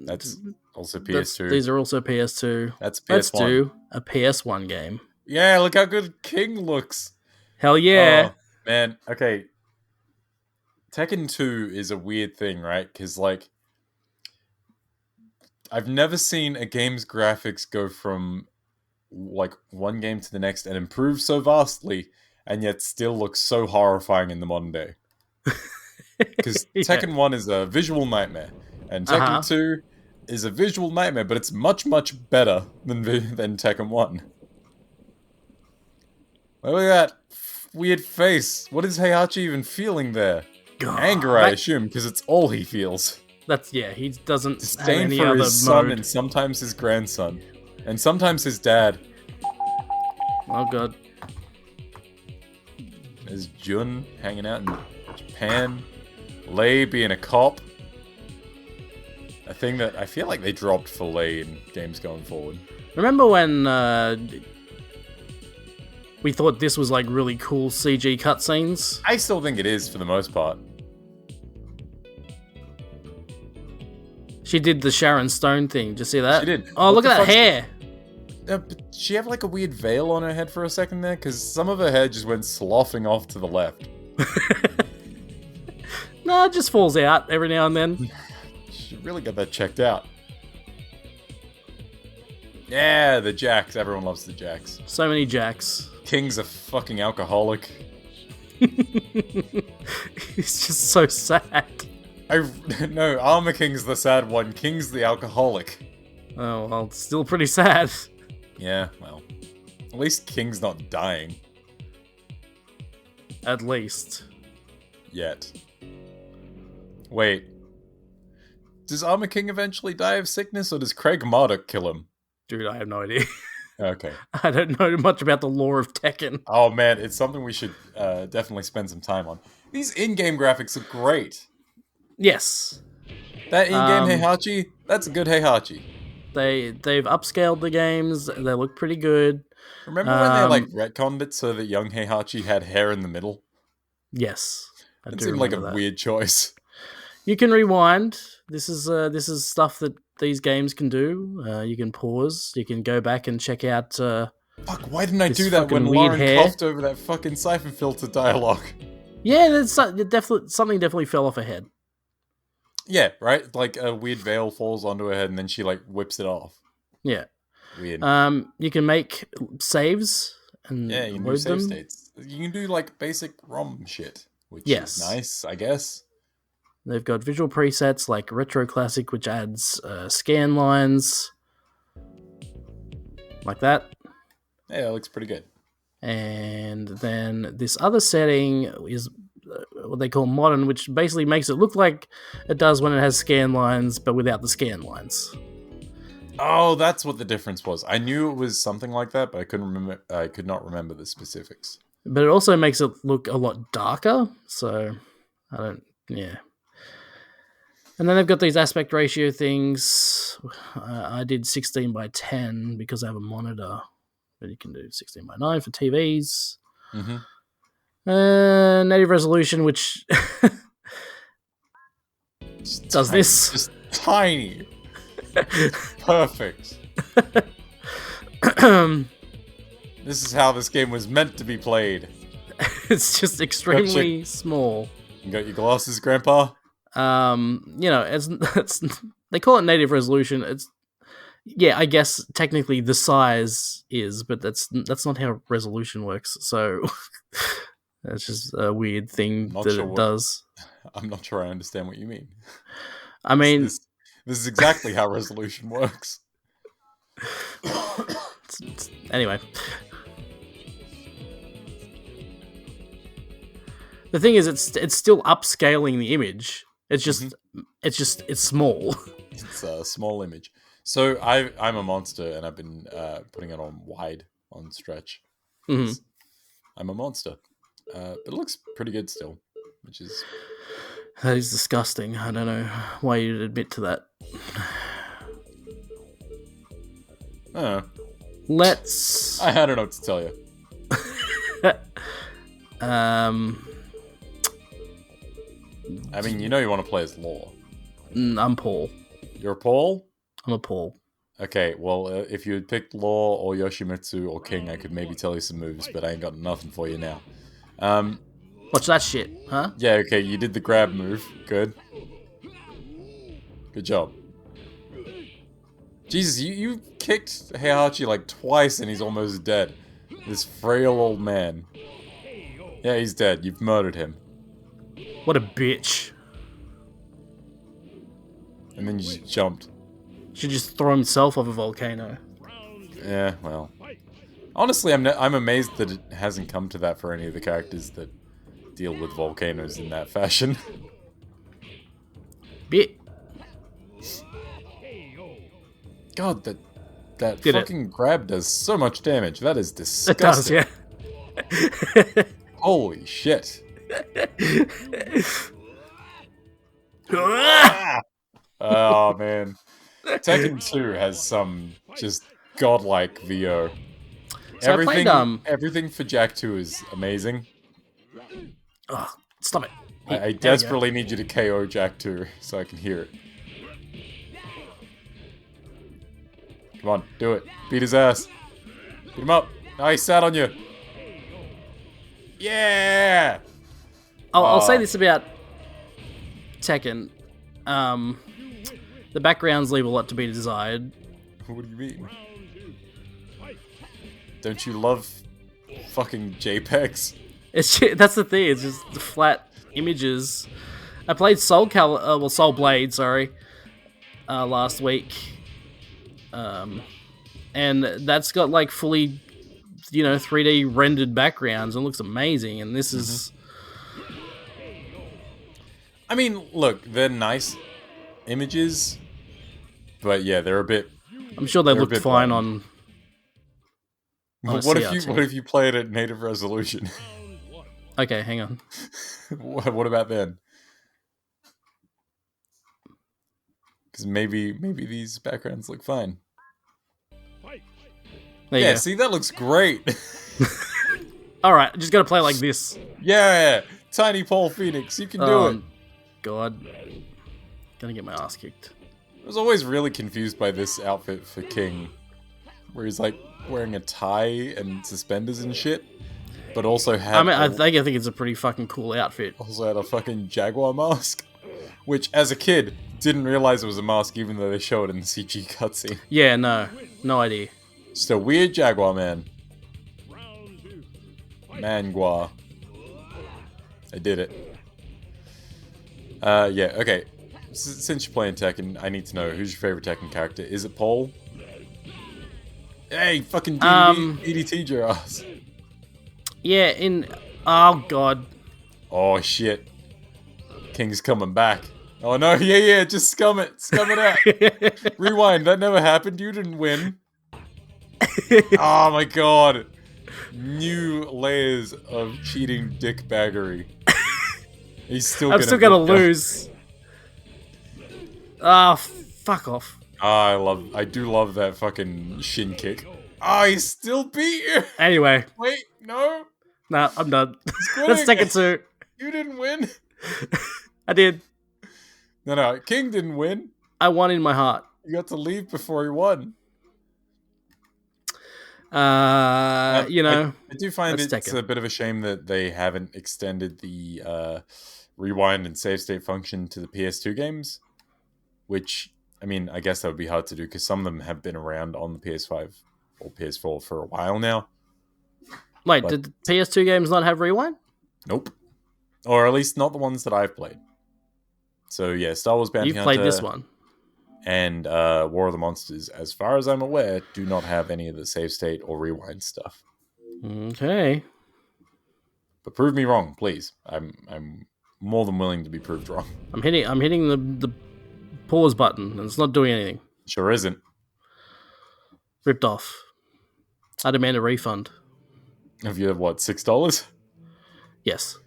That's also PS2. These are also PS2. That's PS1. Let's do a PS1 game. Yeah, look how good King looks. Hell yeah. Oh, man, okay. Tekken 2 is a weird thing, right? Because, like, I've never seen a game's graphics go from, like, one game to the next and improve so vastly, and yet still look so horrifying in the modern day. Because Yeah. Tekken 1 is a visual nightmare, and Tekken 2 is a visual nightmare, but it's much, much better than Tekken 1. Look at that weird face. What is Heihachi even feeling there? God, Anger, I assume, because it's all he feels. That's, yeah, he doesn't have Disdain any for other his son mode. and sometimes his grandson. And sometimes his dad. Oh god. There's Jun hanging out in Japan. Lei being a cop. A thing that I feel like they dropped for Lei in games going forward. Remember when we thought this was like really cool CG cutscenes? I still think it is for the most part. She did the Sharon Stone thing. Did you see that? She did. Oh, What look the at that fuck's- hair. But she have like a weird veil on her head for a second there? Because some of her hair just went sloughing off to the left. No, it just falls out every now and then. She really got that checked out. Yeah, the Jacks. Everyone loves the Jacks. So many jacks. King's a fucking alcoholic. He's just so sad. No, Armor King's the sad one. King's the alcoholic. Oh, well, it's still pretty sad. Yeah, well. At least King's not dying. At least. Yet. Wait. Does Armor King eventually die of sickness, or does Craig Marduk kill him? Dude, I have no idea. Okay. I don't know much about the lore of Tekken. Oh man, it's something we should definitely spend some time on. These in-game graphics are great. Yes. That in-game Heihachi, that's a good Heihachi. They've upscaled the games. They look pretty good. Remember when they like retconned it so that young Heihachi had hair in the middle? Yes. It seemed like a weird choice. You can rewind. This is stuff that these games can do. You can pause. You can go back and check out Fuck, why didn't I this do that when fucking weird Lauren hair. coughed over that fucking siphon filter dialogue? Yeah, there's definitely something definitely fell off her head. Yeah, right? Like a weird veil falls onto her head and then she like whips it off. Yeah. Weird. You can make saves and Yeah, you can do load save them. states. You can do like basic ROM shit, which Yes. is nice, I guess. They've got visual presets like Retro Classic, which adds scan lines like that. Yeah, it looks pretty good. And then this other setting is what they call modern, which basically makes it look like it does when it has scan lines, but without the scan lines. Oh, that's what the difference was. I knew it was something like that, but I couldn't remember. I could not remember the specifics. But it also makes it look a lot darker. So I don't. Yeah. And then they've got these aspect ratio things. I did 16 by 10 because I have a monitor, but you can do 16 by 9 for TVs. Mm-hmm. Native resolution, which does tiny, this. just tiny. Perfect. This is how this game was meant to be played. It's just extremely small. You got your glasses, Grandpa? It's they call it native resolution. I guess technically the size is, but that's not how resolution works. So that's just a weird thing it does. I'm not sure I understand what you mean. I mean, this is exactly how resolution works. Anyway, the thing is, it's still upscaling the image. It's just it's small. It's a small image. So I'm a monster, and I've been putting it on wide on stretch. Mm-hmm. I'm a monster, but it looks pretty good still, which is that is disgusting. I don't know why you'd admit to that. I don't know what to tell you. I mean, you want to play as Law. I'm Paul. You're Paul? I'm a Paul. Okay, well, if you had picked Law or Yoshimitsu or King, I could maybe tell you some moves, but I ain't got nothing for you now. Watch that shit, huh? Yeah, okay, you did the grab move. Good. Good job. Jesus, you kicked Heihachi like twice and he's almost dead. This frail old man. Yeah, he's dead. You've murdered him. What a bitch. And then you just jumped. Should just throw himself off a volcano. Yeah, well. Honestly, I'm amazed that it hasn't come to that for any of the characters that deal with volcanoes in that fashion. Bit. God, that fucking grab does so much damage. That is disgusting. It does, yeah. Holy shit. Oh, man. Tekken 2 has some just godlike VO. So everything for Jak 2 is amazing. Oh, stop it. I desperately need you to KO Jak 2 so I can hear it. Come on, do it. Beat his ass. Beat him up. Oh, he sat on you. Yeah! I'll say this about Tekken. The backgrounds leave a lot to be desired. What do you mean? Don't you love fucking JPEGs? That's the thing. It's just the flat images. I played Soul Blade, last week, and that's got like fully, 3D rendered backgrounds and looks amazing. And this is, I mean, look, they're nice images, but yeah, they're a bit. I'm sure they looked fine on. What if you play it at native resolution? Okay, hang on. What about then? Because maybe these backgrounds look fine. There you go. See, that looks great. All right, just gotta play like this. Yeah, Tiny Paul Phoenix, you can do it. God. Gonna get my ass kicked. I was always really confused by this outfit for King, where he's like wearing a tie and suspenders and shit, but also had I think it's a pretty fucking cool outfit. also had a fucking jaguar mask, which as a kid didn't realize it was a mask, even though they show it in the CG cutscene. Yeah, no idea. Just a weird jaguar man. Mangua. I did it. Yeah, okay. Since you're playing Tekken, I need to know, who's your favorite Tekken character? Is it Paul? Hey, fucking DDT'd your ass. Yeah, oh god. Oh shit. King's coming back. Oh no, yeah, just scum it out. Rewind, that never happened, you didn't win. Oh my god. New layers of cheating dickbaggery. I'm still gonna lose. Ah, fuck off. I do love that fucking shin kick. He still beat you. Anyway. Wait, no. Nah, I'm done. Let's take it to. You didn't win. I did. No, King didn't win. I won in my heart. You got to leave before he won. I do find it's a bit of a shame that they haven't extended the rewind and save state function to the PS2 games, which, I mean, I guess that would be hard to do because some of them have been around on the PS5 or PS4 for a while now. Wait, did the PS2 games not have rewind? Nope. Or at least not the ones that I've played. So yeah, Star Wars Bounty Hunter. You've played this one. And War of the Monsters, as far as I'm aware, do not have any of the save state or rewind stuff. Okay. But prove me wrong, please. I'm more than willing to be proved wrong. I'm hitting the pause button, and it's not doing anything. Sure isn't. Ripped off. I demand a refund. Have you, what, $6? Yes.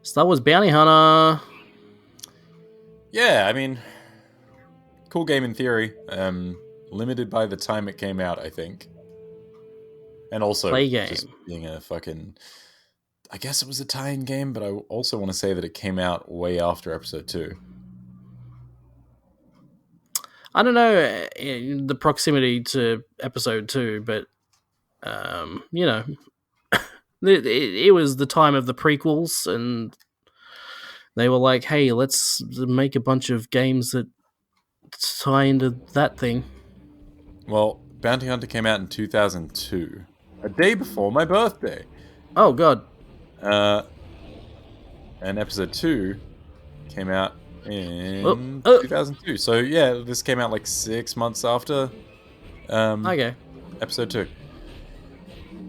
Star Wars Bounty Hunter. Yeah, I mean, cool game in theory. Limited by the time it came out, I think. And also, play game. Just being a fucking... I guess it was a tie-in game, but I also want to say that it came out way after Episode 2. I don't know the proximity to Episode 2, but, it was the time of the prequels, and they were like, hey, let's make a bunch of games that tie into that thing. Well, Bounty Hunter came out in 2002. A day before my birthday. Oh, God. And Episode 2 came out in 2002. So, yeah, this came out like 6 months after okay. Episode 2.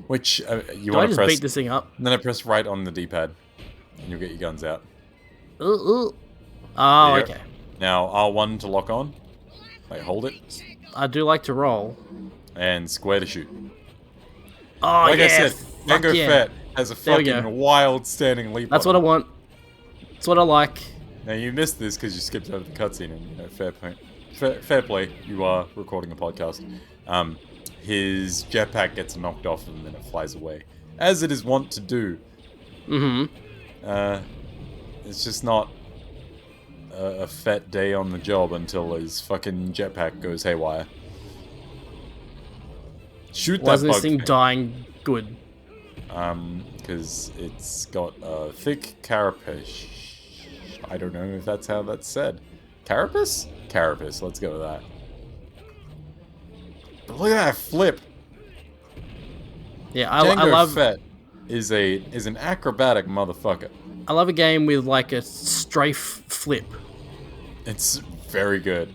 Which, you Do want to press... beat this thing up? Then I press right on the D-pad. And you'll get your guns out. Oh, okay. Now, R1 to lock on. Like, hold it. I do like to roll. And square to shoot. Oh, like yeah. I said, Mango Fett has a fucking wild standing leap. That's what I want. That's what I like. Now, you missed this because you skipped over the cutscene, and fair play. You are recording a podcast. His jetpack gets knocked off and then it flies away, as it is wont to do. Mm-hmm. It's just not a Fett day on the job until his fucking jetpack goes haywire. Shoot Why isn't that this thing dying good? Because it's got a thick carapace. I don't know if that's how that's said. Carapace? Carapace, let's go with that. But look at that flip. Yeah, I love... Fett is an acrobatic motherfucker. I love a game with like a strafe flip. It's very good.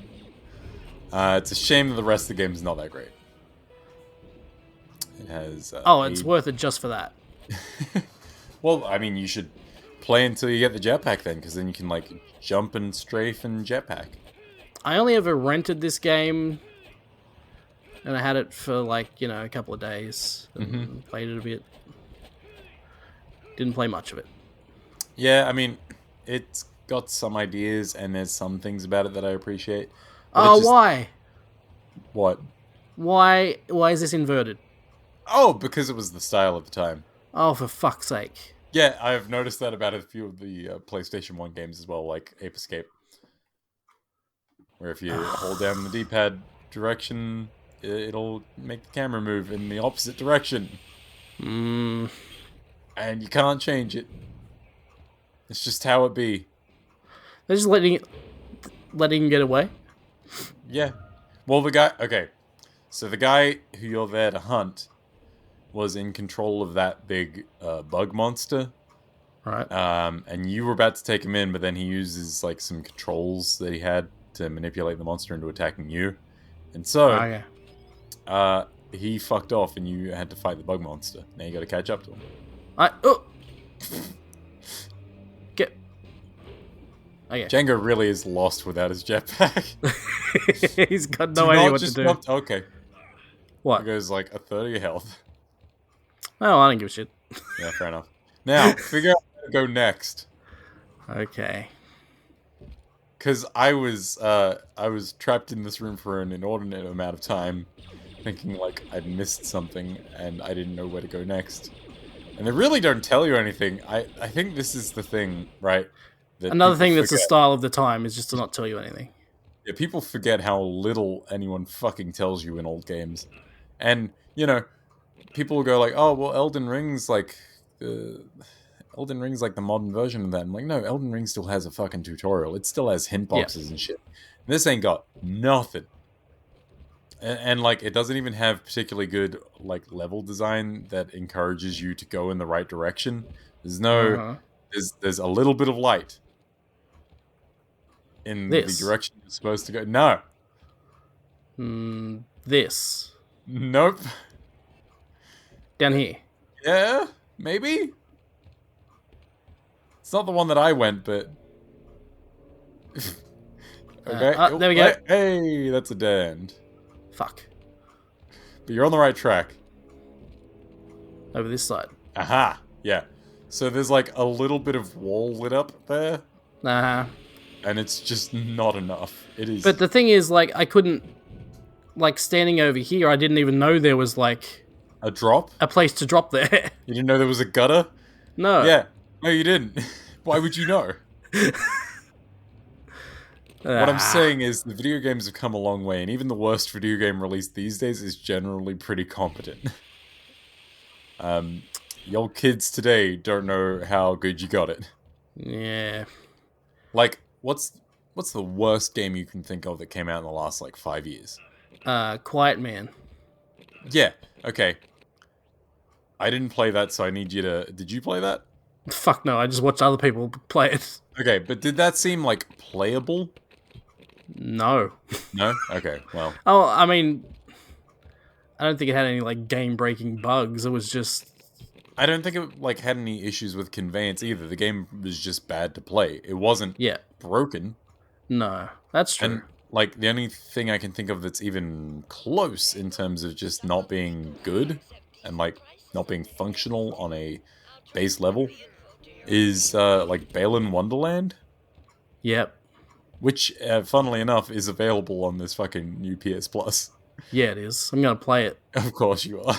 It's a shame that the rest of the game is not that great. It has... it's worth it just for that. Well, I mean, you should play until you get the jetpack then, because then you can, like, jump and strafe and jetpack. I only ever rented this game, and I had it for, like, a couple of days, and played it a bit. Didn't play much of it. Yeah, I mean, it's got some ideas, and there's some things about it that I appreciate. Why? What? Why is this inverted? Oh, because it was the style of the time. Oh, for fuck's sake. Yeah, I've noticed that about a few of the PlayStation 1 games as well, like Ape Escape, where if you hold down the D-pad direction, it'll make the camera move in the opposite direction, Mm, and you can't change it. It's just how it be. they're just letting him get away. Yeah. Well, the guy. Okay, so the guy who you're there to hunt was in control of that big bug monster. Right. And you were about to take him in, but then he uses like some controls that he had to manipulate the monster into attacking you. And so, Okay. uh, he fucked off and you had to fight the bug monster. Now you gotta catch up to him. Oh, get. Okay. Django really is lost without his jetpack. He's got Do no idea not what to just do. jump. Okay. What? There goes like a third of your health. Oh, I don't give a shit. Yeah, fair enough. Now, figure out where to go next. Okay. Because I was trapped in this room for an inordinate amount of time, thinking like I'd missed something and I didn't know where to go next. And they really don't tell you anything. I think this is the thing, right? That Another people thing that's the forget. style of the time is just to not tell you anything. Yeah, people forget how little anyone fucking tells you in old games. And, you know, people will go like, "Oh, well, Elden Ring's like the modern version of that." I'm like, no, Elden Ring still has a fucking tutorial. It still has hint Yeah. boxes and shit. This ain't got nothing. And like, it doesn't even have particularly good like level design that encourages you to go in the right direction. There's no, Uh-huh. there's a little bit of light in the This. direction you're supposed to go. No, This. nope. Down here. Yeah, maybe. It's not the one that I went, but okay. There we go. Hey, that's a dead end. Fuck. But you're on the right track. Over this side. Aha! Yeah. So there's like a little bit of wall lit up there, Uh-huh. and it's just not enough. It is. But the thing is, like, I couldn't... Like, standing over here, I didn't even know there was, like, A drop? a place to drop there. You didn't know there was a gutter? No. Yeah. No, you didn't. Why would you know? What I'm saying is the video games have come a long way, and even the worst video game released these days is generally pretty competent. The old kids today don't know how good you got it. Yeah. Like, what's the worst game you can think of that came out in the last, like, 5 years? Quiet Man. Yeah, okay. I didn't play that, so I need you to... Did you play that? Fuck no, I just watched other people play it. Okay, but did that seem, like, playable? No. No? Okay, well... Oh, I mean... I don't think it had any, like, game-breaking bugs. It was just... I don't think it, like, had any issues with conveyance either. The game was just bad to play. It wasn't Yeah. broken. No. That's true. And, like, the only thing I can think of that's even close in terms of just not being good and, like, not being functional on a base level is, like, Balan Wonderland, Yep. which, funnily enough, is available on this fucking new PS Plus. Yeah, it is. I'm gonna play it. Of course you are.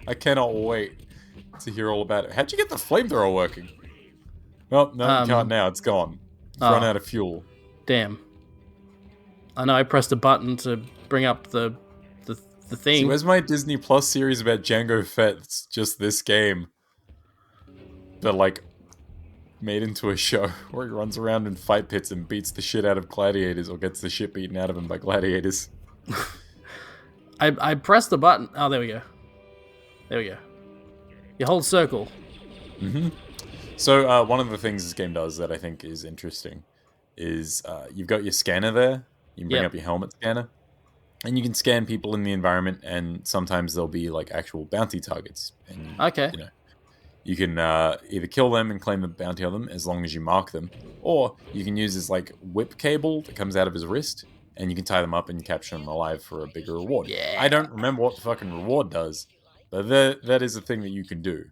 I cannot wait to hear all about it. How'd you get the flamethrower working? Well, no, you can't now. It's gone. It's run out of fuel. Damn. I know I pressed a button to bring up the thing. See, where's my Disney Plus series about Jango Fett? It's just this game. But, like, made into a show where he runs around in fight pits and beats the shit out of gladiators or gets the shit beaten out of him by gladiators. I pressed the button. Oh, there we go. There we go. You hold circle. So, one of the things this game does that I think is interesting is you've got your scanner there. You can bring up your helmet scanner. And you can scan people in the environment, and sometimes there'll be, like, actual bounty targets. And, Okay. you know, you can either kill them and claim the bounty on them as long as you mark them, or you can use this, like, whip cable that comes out of his wrist, and you can tie them up and capture them alive for a bigger reward. Yeah. I don't remember what the fucking reward does, but that is a thing that you can do.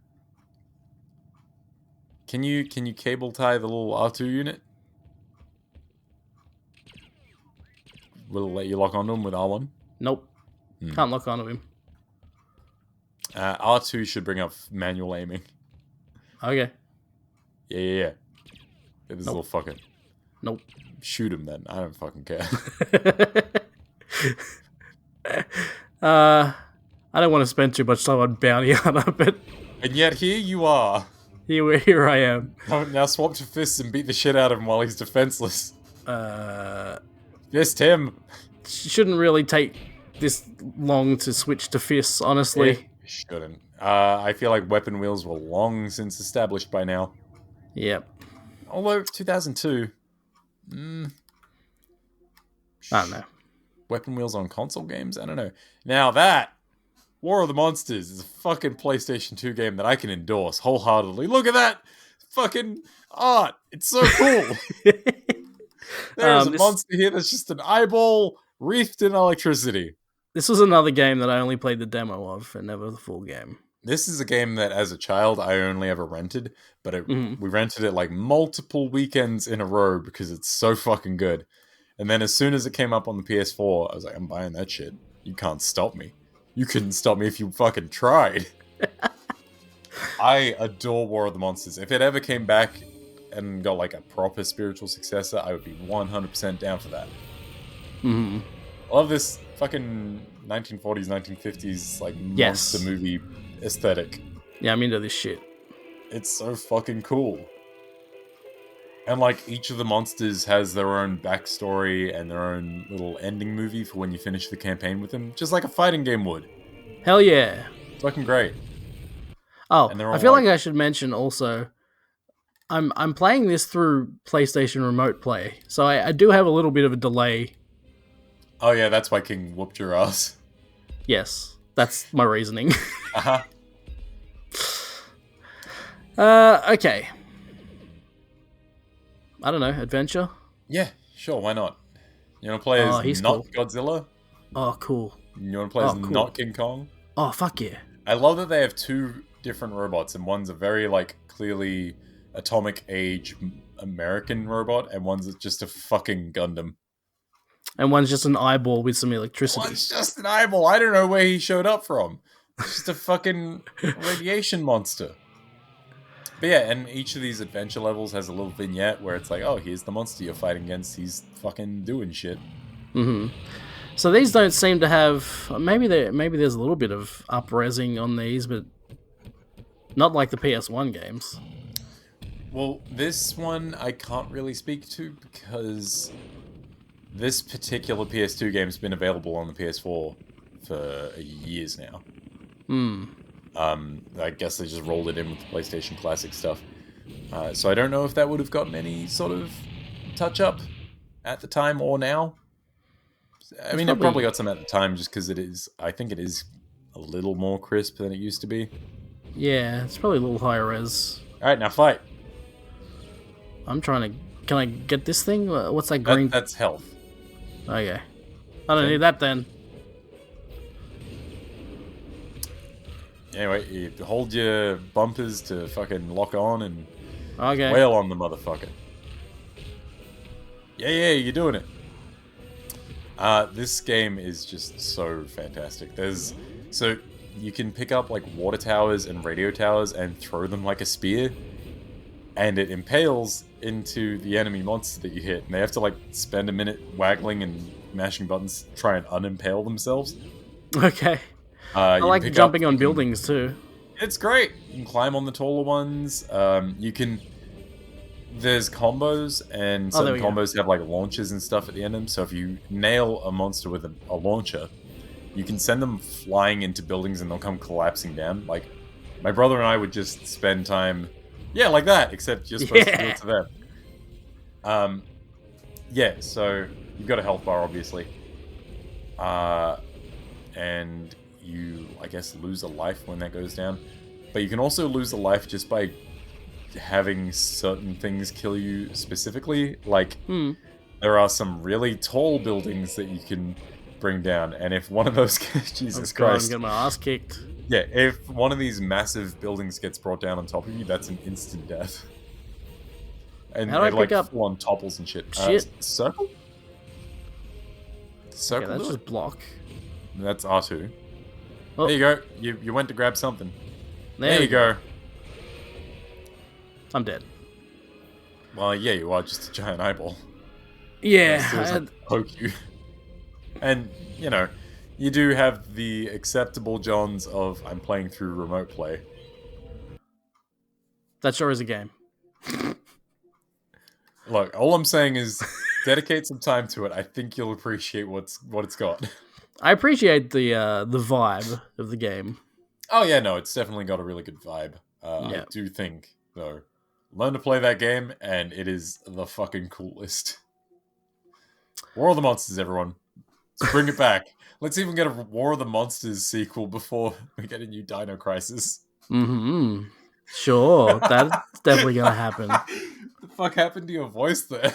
Can you cable tie the little R2 unit? Will it let you lock onto him with R1? Nope. Can't lock onto him. R2 should bring up manual aiming. Okay. Yeah. Get this Nope. little fucker. Nope. Shoot him then. I don't fucking care. I don't want to spend too much time on Bounty Hunter, but And yet here you are. here I am. Now swap to fists and beat the shit out of him while he's defenseless. Fist him. Shouldn't really take this long to switch to fists, honestly. It shouldn't. I feel like weapon wheels were long since established by now. Yep. Although 2002. I don't know. Weapon wheels on console games? I don't know. Now that War of the Monsters is a fucking PlayStation 2 game that I can endorse wholeheartedly. Look at that fucking art. It's so cool. There's a monster here that's just an eyeball wreathed in electricity. This was another game that I only played the demo of and never the full game. This is a game that as a child I only ever rented, but we rented it like multiple weekends in a row because it's so fucking good. And then as soon as it came up on the PS4, I was like, I'm buying that shit. You can't stop me. You couldn't stop me if you fucking tried. I adore War of the Monsters. If it ever came back and got like a proper spiritual successor, I would be 100% down for that. Mm-hmm. I love this fucking 1940s, 1950s like monster movie aesthetic. Yeah, I'm into this shit. It's so fucking cool. And like each of the monsters has their own backstory and their own little ending movie for when you finish the campaign with them, just like a fighting game would. Hell yeah. Fucking great. Oh, I feel like I should mention also, I'm playing this through PlayStation Remote Play, so I do have a little bit of a delay. Oh yeah, that's why King whooped your ass. Yes, that's my reasoning. Uh-huh. Okay. I don't know, adventure? Yeah, sure, why not? You want to play as not cool. Godzilla? Oh, cool. You want to play as not King Kong? Oh, fuck yeah. I love that they have two different robots, and one's a very, like, clearly atomic age American robot, and one's just a fucking Gundam. And one's just an eyeball with some electricity. One's just an eyeball. I don't know where he showed up from. It's just a fucking radiation monster. But yeah, and each of these adventure levels has a little vignette where it's like, oh, here's the monster you're fighting against. He's fucking doing shit. Mm-hmm. So these don't seem to have... Maybe there's a little bit of up-resing on these, but not like the PS1 games. Well, this one I can't really speak to because this particular PS2 game's been available on the PS4 for years now. I guess they just rolled it in with the PlayStation Classic stuff. So I don't know if that would have gotten any sort of touch-up at the time or now. I mean, it probably got some at the time just because I think it is a little more crisp than it used to be. Yeah, it's probably a little higher res. Alright, now fight. I'm trying to... Can I get this thing? What's that green... That's health. Okay. I don't need that then. Anyway, you hold your bumpers to fucking lock on and wail on the motherfucker. Yeah, you're doing it. This game is just so fantastic. So you can pick up like water towers and radio towers and throw them like a spear, and it impales into the enemy monster that you hit, and they have to like spend a minute waggling and mashing buttons to try and unimpale themselves. Okay. I like jumping on buildings too. It's great. You can climb on the taller ones. There's combos, and some combos have like launches and stuff at the end of them. So if you nail a monster with a launcher, you can send them flying into buildings and they'll come collapsing down. Like, my brother and I would just spend time, like that, except you're supposed to do it to them. So you've got a health bar, obviously. And you, I guess, lose a life when that goes down. But you can also lose a life just by having certain things kill you specifically. Like, there are some really tall buildings that you can bring down, and if one of those... Jesus Christ. I'm getting my ass kicked. Yeah, if one of these massive buildings gets brought down on top of you, that's an instant death. And how do I like pick up full-on topples and shit. Circle? Circle? Okay, that's just block. That's R2. Oh. There you go. You went to grab something. There you go. I'm dead. Well, yeah, you are just a giant eyeball. Yeah, Still like poke you. And, you do have the acceptable Johns of I'm playing through remote play. that sure is a game. Look, all I'm saying is dedicate some time to it. I think you'll appreciate what it's got. I appreciate the vibe of the game. Oh yeah, no, it's definitely got a really good vibe. Yeah. I do think, though, learn to play that game, and it is the fucking coolest. War of the Monsters, everyone. Let's bring it back. Let's even get a War of the Monsters sequel before we get a new Dino Crisis. Mm-hmm. Sure, that's definitely gonna happen. The fuck happened to your voice there?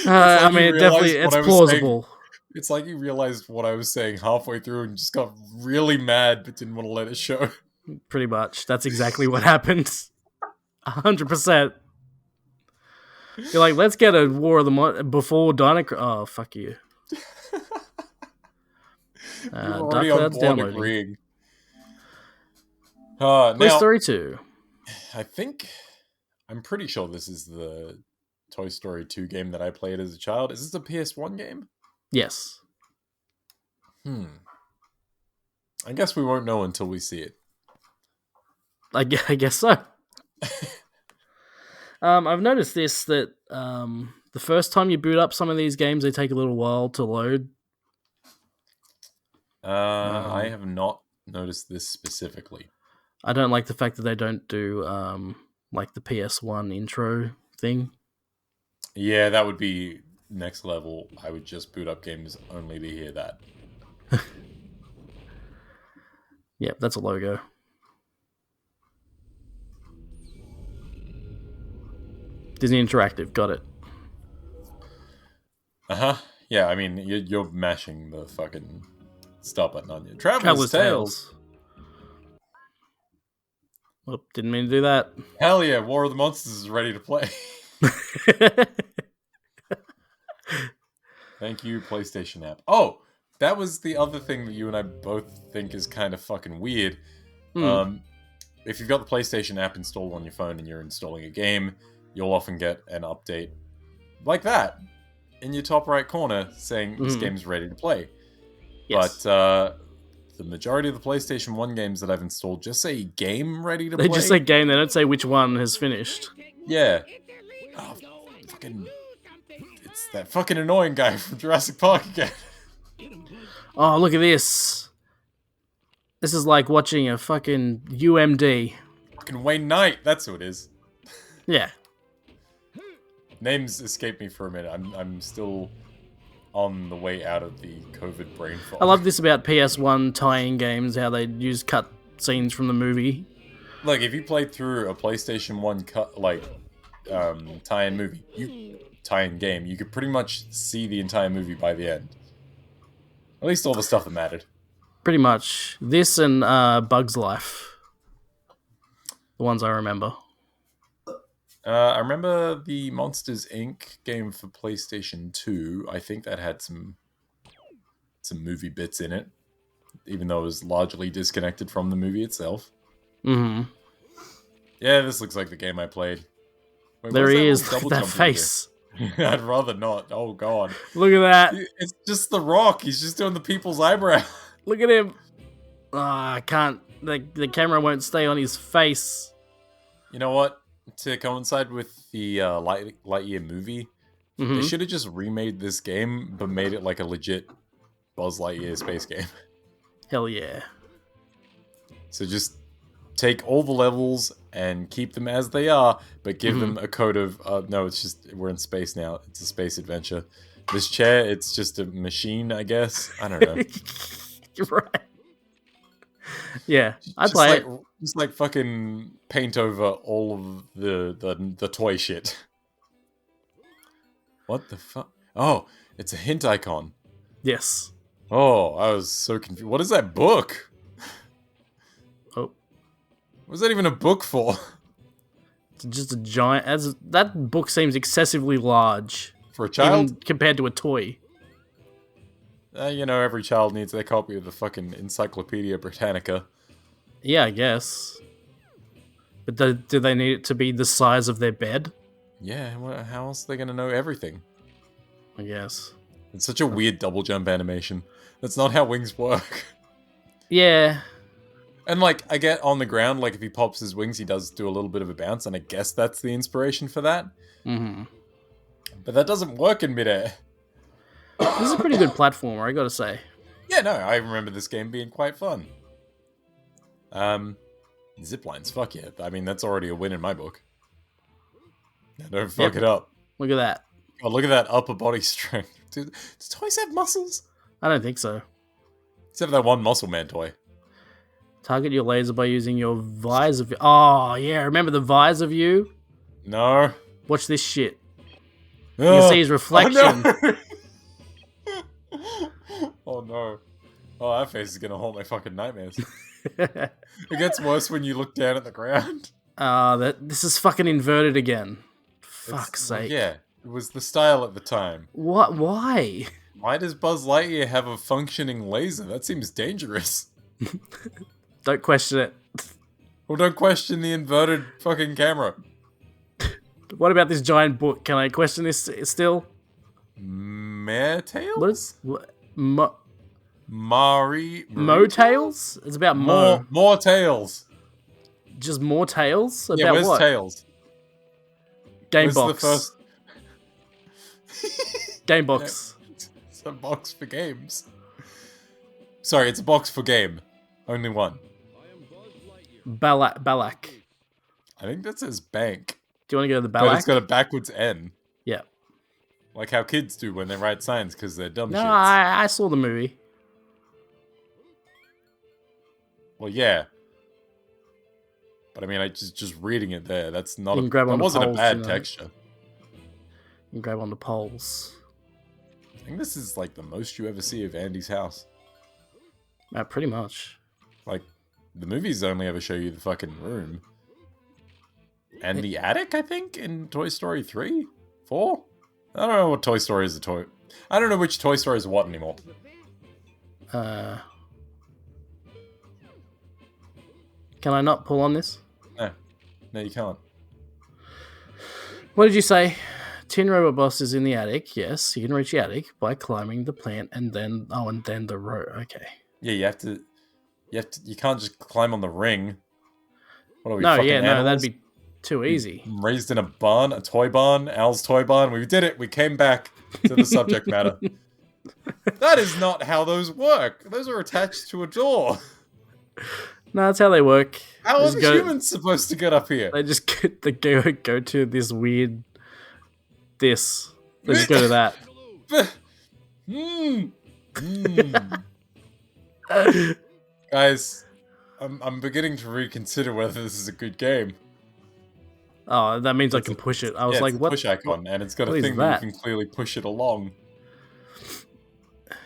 I mean, it's plausible. It's like you realized what I was saying halfway through and just got really mad but didn't want to let it show. Pretty much. That's exactly what happened. 100%. You're like, let's get a War of the before Dino. Oh, fuck you. You're already on board agreeing. Toy Story 2. I'm pretty sure this is the Toy Story 2 game that I played as a child. Is this a PS1 game? Yes. I guess we won't know until we see it. I guess so. I've noticed this, that the first time you boot up some of these games, they take a little while to load. I have not noticed this specifically. I don't like the fact that they don't do like the PS1 intro thing. Yeah, that would be next level. I would just boot up games only to hear that. Yep, that's a logo. Disney Interactive, got it. Yeah, I mean, you're mashing the fucking stop button on you. Traveler's Tales. Oh, didn't mean to do that. Hell yeah, War of the Monsters is ready to play. Thank you, PlayStation app. Oh, that was the other thing that you and I both think is kind of fucking weird. If you've got the PlayStation app installed on your phone and you're installing a game, you'll often get an update like that in your top right corner saying this game's ready to play. Yes. But the majority of the PlayStation 1 games that I've installed just say game ready to play. They just say game, they don't say which one has finished. Yeah. Oh, fucking... It's that fucking annoying guy from Jurassic Park again. Oh, look at this. This is like watching a fucking UMD. Fucking Wayne Knight, that's who it is. Yeah. Names escape me for a minute. I'm still on the way out of the COVID brain fog. I love this about PS1 tie-in games, how they use cut scenes from the movie. Look, if you played through a PlayStation 1 tie-in movie, tie-in game, you could pretty much see the entire movie by the end. At least all the stuff that mattered. Pretty much. This and Bug's Life. The ones I remember. I remember the Monsters, Inc. game for PlayStation 2. I think that had some movie bits in it, even though it was largely disconnected from the movie itself. Mm-hmm. Yeah, this looks like the game I played. Wait, there he is. Look at that face. I'd rather not. Oh, God. Look at that. It's just The Rock. He's just doing the people's eyebrow. Look at him. Oh, I can't. The camera won't stay on his face. You know what? To coincide with the Lightyear movie, they should have just remade this game, but made it like a legit Buzz Lightyear space game. Hell yeah. So just take all the levels and keep them as they are, but give them a code of, no, it's just, we're in space now. It's a space adventure. This chair, it's just a machine, I guess. I don't know. You're right. Yeah, I'd play it. Just like fucking paint over all of the toy shit. What the fuck? Oh, it's a hint icon. Yes. Oh, I was so confused. What is that book? Oh. What's that even a book for? It's just a giant... that book seems excessively large. For a child? Even compared to a toy. Every child needs their copy of the fucking Encyclopedia Britannica. Yeah, I guess. But do they need it to be the size of their bed? Yeah, how else are they going to know everything? I guess. It's such a weird double jump animation. That's not how wings work. Yeah. And, like, I get on the ground, like, if he pops his wings, he does do a little bit of a bounce, and I guess that's the inspiration for that. Mm-hmm. But that doesn't work in midair. This is a pretty good platformer, I gotta say. Yeah, no, I remember this game being quite fun. Ziplines, fuck yeah. I mean, that's already a win in my book. Now, don't fuck it up. Look at that. Oh, look at that upper body strength. Dude, does toys have muscles? I don't think so. Except for that one Muscle Man toy. Target your laser by using your visor view. Oh, yeah. Remember the visor view? No. Watch this shit. You can see his reflection. Oh, no. Oh, no. Oh, that face is going to haunt my fucking nightmares. It gets worse when you look down at the ground. This is fucking inverted again. Fuck's sake. Yeah, it was the style at the time. What? Why? Why does Buzz Lightyear have a functioning laser? That seems dangerous. Don't question it. Well, don't question the inverted fucking camera. What about this giant book? Can I question this still? Mare Tails? What is... Mo Tails? It's about Mo. More tails. Just more tails? About yeah, where's what? Tails? Game Where's box. the first... Game box. It's a box for games. Sorry, it's a box for game. Only one. Balak. I think that says bank. Do you want to go to the But Balak? it's got a backwards N. Yeah. Like how kids do when they write signs because they're dumb No, shits. I saw the movie. Well, yeah. But I mean, I just reading it there. That's not You can a. grab That on the wasn't a poles, bad you know. texture. You can grab on the poles. I think this is like the most you ever see of Andy's house. Pretty much. Like, the movies only ever show you the fucking room. And the attic, I think, in Toy Story 3? 4? I don't know what Toy Story is a toy. I don't know which Toy Story is what anymore. Can I not pull on this? No, you can't. What did you say? Tin Robot Boss is in the attic. Yes, you can reach the attic by climbing the plant and then the row. Okay. Yeah, you have to. You can't just climb on the ring. What are we? No, fucking yeah, no, animals? that'd be too easy. Raised in a barn, a toy barn, Al's toy barn. We did it. We came back to the subject matter. That is not how those work. Those are attached to a door. No, that's how they work. How They are just the go- humans supposed to get up here? They just go to this weird. This. They just go to that. Guys, I'm beginning to reconsider whether this is a good game. Oh, that means I can push it. I was like, it's a what? push icon, and it's got what a is thing that you can clearly push it along.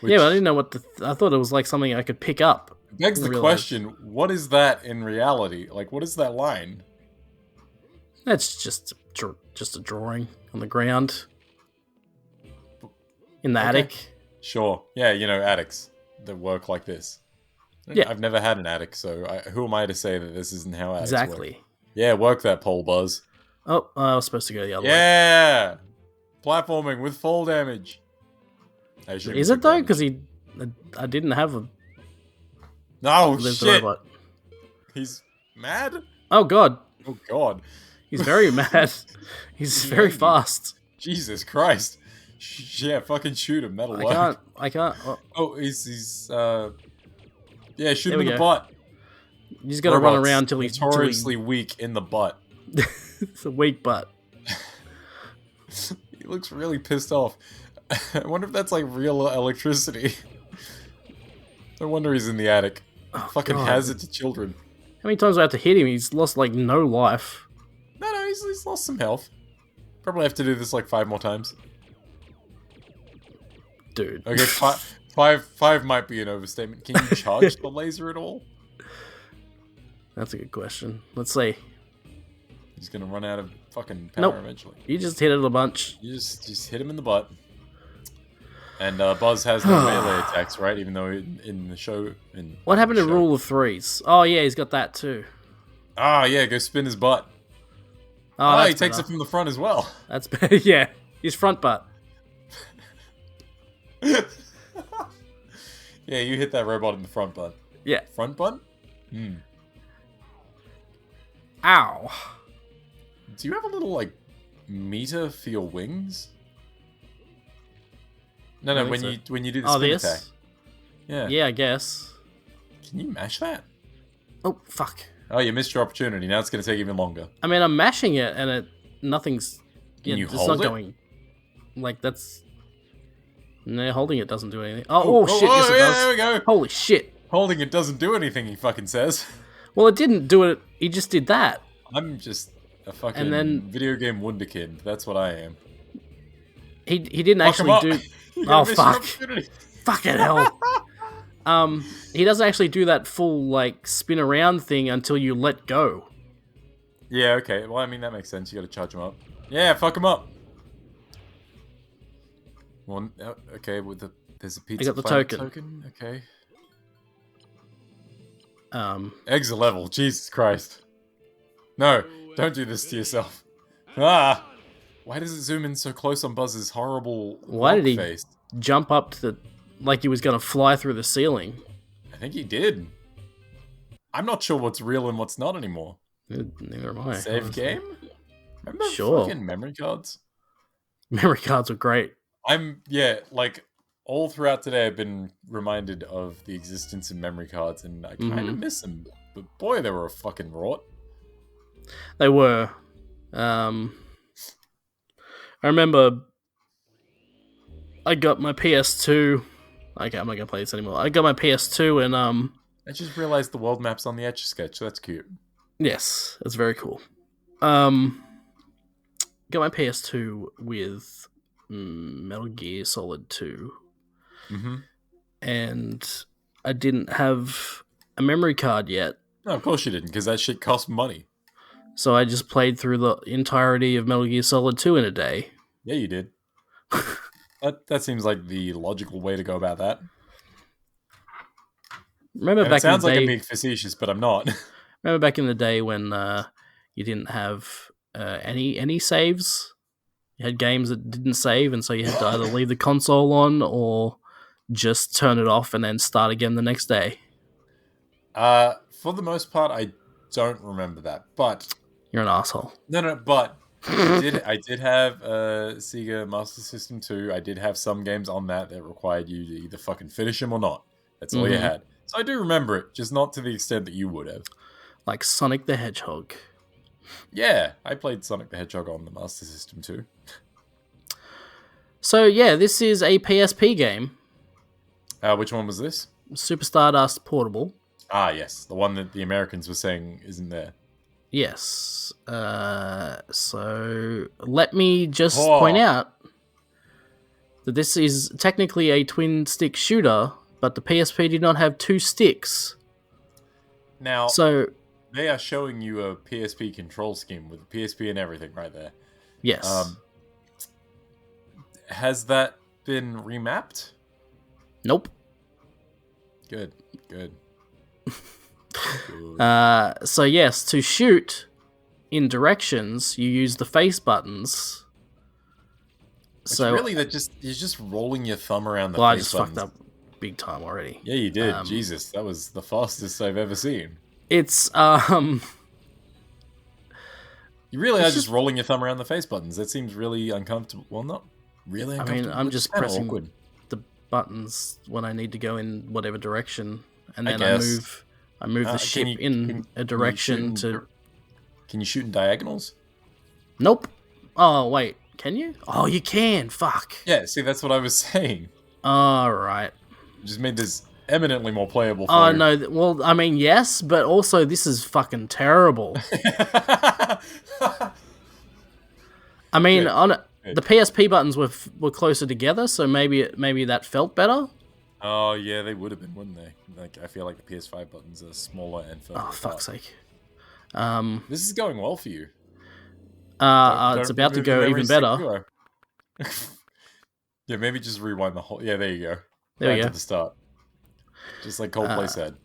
Yeah, but I didn't know what I thought it was like something I could pick up. Begs the realize. question, what is that in reality? Like, what is that line? That's just a drawing on the ground. In the attic. Sure. Yeah, you know, attics that work like this. Yeah. I've never had an attic, so who am I to say that this isn't how attics Exactly. work? Yeah, work that pole, Buzz. Oh, I was supposed to go the other way. Yeah! Platforming with fall damage. Is it though? Because I didn't have a No, the shit! robot. He's mad? Oh god, Oh, God. he's very mad. He's very fast. Jesus Christ. Yeah, fucking shoot him. That'll work. I can't. Oh, Oh, he's yeah, shoot There him we in the go. butt. you just gotta run Robots around till he's notoriously weak in the butt. it's a weak butt. He looks really pissed off. I wonder if that's like real electricity. No wonder he's in the attic. Fucking God. has it to children. How many times do I have to hit him? He's lost like no life. No, he's lost some health. Probably have to do this like 5 more times. Dude. Okay, five might be an overstatement. Can you charge the laser at all? That's a good question. Let's see. He's gonna run out of fucking power Nope. eventually. You just hit it a bunch. You just hit him in the butt. And Buzz has no melee attacks, right? Even though in the show... What happened to Rule of Threes? Oh yeah, he's got that too. Ah, yeah, go spin his butt. Oh, Oh, that's he takes better. it from the front as well. That's better. Yeah, his front butt. Yeah, you hit that robot in the front butt. Yeah. Front butt? Hmm. Ow. Do you have a little, like, meter for your wings? No, I no, think so. when you do the Oh, spin attack. this? Yeah. Yeah, I guess. Can you mash that? Oh, fuck. Oh, you missed your opportunity. Now it's going to take even longer. I mean, I'm mashing it, and nothing's... Can you it's hold not it? going... Like, that's... No, holding it doesn't do anything. Oh, shit, yes it yeah, does. there we go. Holy shit. Holding it doesn't do anything, he fucking says. Well, it didn't do it. He just did that. I'm just a fucking And then- video game wunderkid. That's what I am. He didn't Fuck him actually up. do... You're gonna Oh, miss your fuck. opportunity. Fucking hell. He doesn't actually do that full, like, spin around thing until you let go. Yeah, okay. Well, I mean, that makes sense. You gotta charge him up. Yeah, fuck him up. Well, okay, there's a pizza got the Planet token. Okay. Um, Eggs are level. Jesus Christ. No, don't do this to yourself. Ah! Why does it zoom in so close on Buzz's horrible Why did he- face? jump up to the... Like he was going to fly through the ceiling. I think he did. I'm not sure what's real and what's not anymore. Neither am I. Save honestly. game? Remember Sure. fucking memory cards? Memory cards are great. Yeah, like, all throughout today I've been reminded of the existence of memory cards, and I kind of miss them. But boy, they were a fucking rot. They were. I remember I got my PS2. Okay, I'm not gonna play this anymore. I got my PS2 and I just realized the world map's on the Etch-a-Sketch. That's cute. yes, it's very cool. Got my PS2 with Metal Gear Solid 2. Mm-hmm. And I didn't have a memory card yet. No, of course you didn't, because that shit cost money. So I just played through the entirety of Metal Gear Solid 2 in a day. Yeah, you did. That seems like the logical way to go about that. Remember And back it sounds in the like day, I'm being facetious, but I'm not. remember back in the day when you didn't have any saves? You had games that didn't save, and so you had to either leave the console on or just turn it off and then start again the next day. For the most part, I don't remember that. But You're an asshole. no, but I did have a Sega Master System 2. I did have some games on that required you to either fucking finish them or not. That's all you had. So I do remember it, just not to the extent that you would have. Like Sonic the Hedgehog. Yeah, I played Sonic the Hedgehog on the Master System 2. So yeah, this is a PSP game. Which one was this? Super Stardust Portable. Ah, yes. The one that the Americans were saying isn't there. Yes. So let me just point out that this is technically a twin stick shooter, but the PSP did not have two sticks. Now, So they are showing you a PSP control scheme with the PSP and everything right there. yes. Has that been remapped? Nope. Good. Good. So yes, to shoot in directions, you use the face buttons. So really, you're just rolling your thumb around the well, I face just buttons. fucked up big time already. Yeah, you did. Jesus, that was the fastest I've ever seen. It's You really are just rolling your thumb around the face buttons. That seems really uncomfortable. Well, not really I uncomfortable. mean, I'm it's just kinda pressing awkward. the buttons when I need to go in whatever direction, and then guess. I move the ship in a direction to. Can you shoot in diagonals? Nope. Oh wait, can you? Oh, you can. Fuck. Yeah. See, that's what I was saying. All right. Just made this eminently more playable for Oh you. no. Well, I mean, yes, but also this is fucking terrible. I mean, Good. the PSP buttons were closer together, so maybe that felt better. Oh yeah, they would have been, wouldn't they? Like, I feel like the PS5 buttons are smaller and further Oh apart. fuck's sake. This is going well for you. It's about to remove the go memory even stick, better. do I? Yeah, maybe just rewind the whole. Yeah, there you go. There we Right go. to the start. Just like Coldplay said.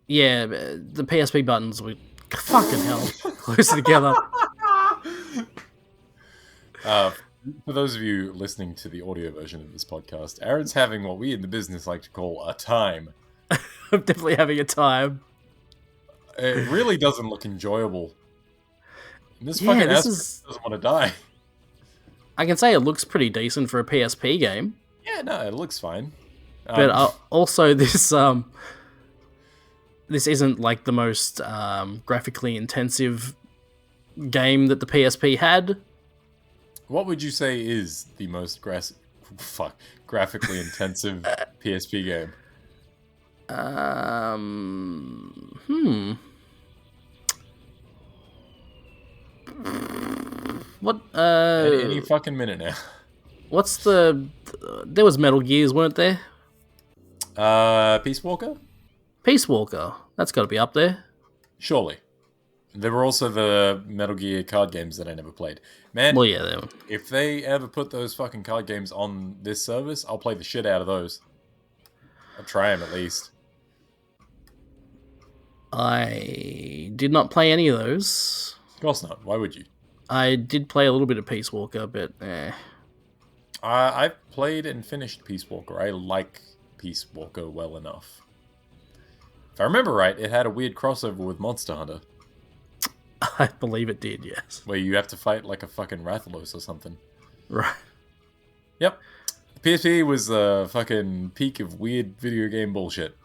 Yeah, the PSP buttons were fucking hell closer together. Uh, for those of you listening to the audio version of this podcast, Aaron's having what we in the business like to call a time. I'm definitely having a time. It really doesn't look enjoyable. And this Yeah, fucking this asteroid is. doesn't want to die. I can say it looks pretty decent for a PSP game, Yeah, no, it looks fine. but also this isn't like the most graphically intensive game that the PSP had. What would you say is the most graphically intensive PSP game? Hmm. What? Any fucking minute now. What's the? There was Metal Gears, weren't there? Peace Walker? Peace Walker. That's got to be up there. Surely. There were also the Metal Gear card games that I never played. Man, Well, yeah, they were. if they ever put those fucking card games on this service, I'll play the shit out of those. I'll try them at least. I did not play any of those. Of course not. Why would you? I did play a little bit of Peace Walker, but I've played and finished Peace Walker. I like Peace Walker well enough. If I remember right, it had a weird crossover with Monster Hunter, I believe it did. Yes. where you have to fight like a fucking Rathalos or something. Right. Yep. The PSP was the fucking peak of weird video game bullshit.